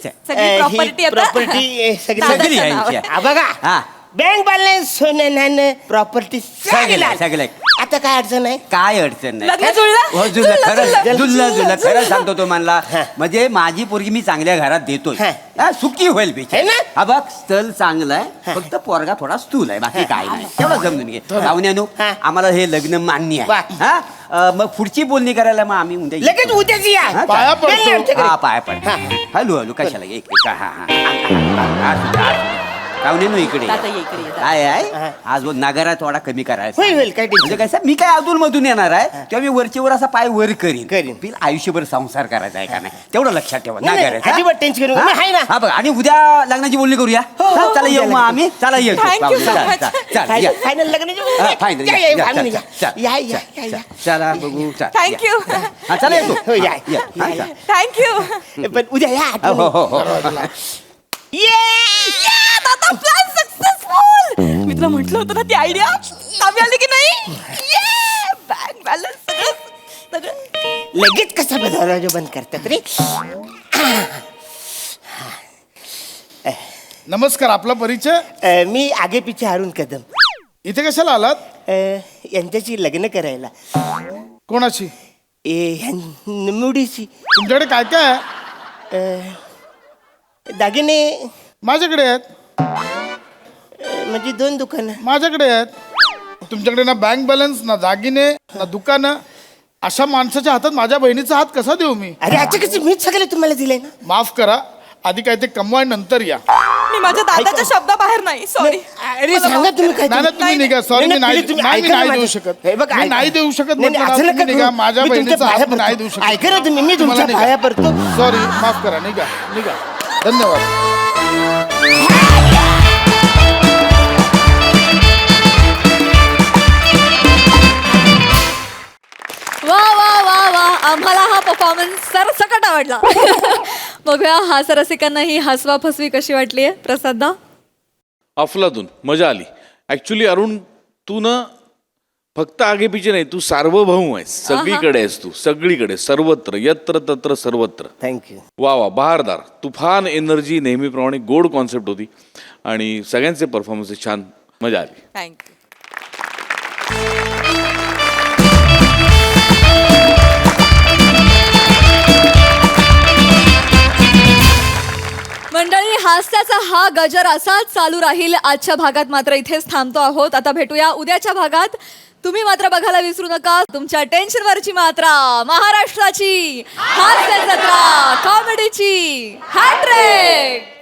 Speaker 4: सगळी प्रॉपर्टी आता
Speaker 1: प्रॉपर्टी सगळी
Speaker 3: सगळी आहे
Speaker 4: नावावर.
Speaker 3: यांची.
Speaker 1: हा, बघा
Speaker 3: हा.
Speaker 1: बँक बॅलन्स सोनं नाणं प्रॉपर्टी
Speaker 3: सगळं.
Speaker 1: आता काय अडचण आहे.
Speaker 3: काय अडचण नाही.
Speaker 4: लग्न जुळलं?
Speaker 3: हो जुळलं खरं
Speaker 4: जुळलं.
Speaker 3: जुळलं खरं सांगतो तो म्हणला.
Speaker 1: हा.
Speaker 3: म्हणजे माझी पोरगी मी चांगल्या घरात देतोय.
Speaker 1: हा.
Speaker 3: हा, सुखी होईल
Speaker 1: है
Speaker 3: बिचारी.
Speaker 1: ना?
Speaker 3: हा बघ स्थल चांगलं आहे, फक्त पोरगा थोडा स्थूल आहे, बाकी काय नाही. तेवढं समजून घे पाहुण्यानो.
Speaker 1: हा.
Speaker 3: आम्हाला हे लग्न मान्य
Speaker 1: वा.
Speaker 3: आहे. हा मग पुढची बोलणी करायला मग आम्ही उद्या येऊ.
Speaker 1: लगेच उद्याच या.
Speaker 3: हा,
Speaker 2: पाया
Speaker 3: चालेल.
Speaker 2: पडतो.
Speaker 1: आमच्याकडे.
Speaker 3: हा पाया पड.
Speaker 1: हा.
Speaker 3: हॅलो हॅलो कशाला एक एक- हा हा पाहुण्यानो इकडे
Speaker 4: आता ये इकडे ये.
Speaker 3: काय आहे आज नगारा थोडा कमी करायचा.
Speaker 1: होईल काय टेन्शन.
Speaker 3: म्हणजे कसं मी काय अधून मधून येणार आहे तेव्हा मी वरचीवर असा पाय वर करीन
Speaker 1: करीन.
Speaker 3: बिल आयुष्यभर संसार करायचा आहे का नाही तेवढं लक्षात ठेवा
Speaker 1: नाही, नाही,
Speaker 3: नागाऱ्याचं, हा?
Speaker 1: अजिबात टेन्शन घेऊ नका.
Speaker 3: हा?
Speaker 1: मी आहे ना.
Speaker 3: हा बघा आणि उद्या लग्नाची बोलणी करूया. हा, चला येऊ मग आम्ही. चला येऊ
Speaker 4: Thank you so much.
Speaker 1: Final लग्नाची
Speaker 3: फायनल
Speaker 1: या, या, फायनल या. या, या.
Speaker 3: चला बघू चला,
Speaker 4: Thank
Speaker 3: या.
Speaker 4: you.
Speaker 3: हा चला येतो
Speaker 1: हो, या.
Speaker 3: या, हा,
Speaker 1: या.
Speaker 3: चला.
Speaker 4: थँक्यू.
Speaker 1: पण उद्या या
Speaker 3: हो हो
Speaker 1: आठवणी.
Speaker 3: हो
Speaker 4: आता प्लॅन सक्सेसफुल. मी तुला म्हटलं होतं ना ती आयडिया कामी आली की नाही. बँक बॅलन्स सगळं
Speaker 1: लगेच कसा दरवाजा बंद करतात रे.
Speaker 2: नमस्कार, आपला परिचय.
Speaker 1: मी आगे पिछे अरुण कदम.
Speaker 2: इथे कशाला आलात?
Speaker 1: यांच्याशी लग्न करायला.
Speaker 2: कोणाची?
Speaker 1: मुडीशी.
Speaker 2: तुमच्याकडे काय काय आहे?
Speaker 1: दागिने
Speaker 2: माझ्याकडे आहेत.
Speaker 1: म्हणजे 2 दुकानं.
Speaker 2: माझ्याकडे आहेत. तुमच्याकडे ना बँक बॅलन्स ना दागिने ना दुकानं. अशा माणसाच्या हातात माझ्या बहिणीचा हात कसा देऊ मी?
Speaker 1: अरे आता कसं मीच सगळे तुम्हाला दिले ना.
Speaker 2: माफ करा, आधी काय ते कमवा नंतर या.
Speaker 4: मी माझ्या दादाच्या शब्दाबाहेर नाही. सॉरी.
Speaker 1: अरे सांगा तुम्ही काय.
Speaker 2: नाही ना तुम्ही निघा. सॉरी मी नाही
Speaker 1: तुम्ही
Speaker 2: नाही, मी
Speaker 1: ऐका ना
Speaker 2: नाही देऊ
Speaker 1: माझं.
Speaker 2: शकत.
Speaker 1: हे बघा,
Speaker 2: मी
Speaker 1: ऐका.
Speaker 2: नाही देऊ शकत
Speaker 1: नाही, नाही,
Speaker 2: म्हटलं ना,
Speaker 1: असं नका
Speaker 2: तुम्ही निघा.
Speaker 1: करू.
Speaker 2: माझ्या
Speaker 1: मी तुमच्या
Speaker 2: बहिणीचा
Speaker 1: पाया
Speaker 2: हात
Speaker 1: पडतो.
Speaker 2: नाही देऊ शकत.
Speaker 1: ऐका ना तुम्ही, मी
Speaker 2: तुम्हाला
Speaker 1: तुमच्या
Speaker 2: निघा.
Speaker 1: पाया पडतो.
Speaker 2: सॉरी, माफ करा. निघा निघा. धन्यवाद.
Speaker 5: वा वा वा वा आम्हाला हा परफॉर्मन्स सरसकट आवडला. बघूया हास्य रसिकांना ही हसवा फसवी कशी वाटली आहे. प्रसादा
Speaker 7: अफलातून मजा आली. ऍक्च्युली अरुण तू ना फक्त आगे पिछे नाही, तू सार्वभौम आहेस. सगळीकडे आहेस तू, सगळीकडे, सर्वत्र, यत्र तत्र सर्वत्र.
Speaker 1: थँक्यू.
Speaker 7: वा वा, बहारदार, तुफान एनर्जी, नेहमीप्रमाणे गोड कॉन्सेप्ट होती आणि सगळ्यांचे परफॉर्मन्स छान, मजा आली.
Speaker 4: थँक्यू.
Speaker 5: मंडळी हास्याचा हा गजर असाच चालू राहील. आजच्या भागात मात्र इथेच थांबतो आहोत. आता भेटूया उद्याच्या भागात. तुम्ही मात्र बघायला विसरू नका तुमच्या टेन्शनवरची मात्रा, महाराष्ट्राची हास्य जत्रा, कॉमेडीची हॅट्रिक.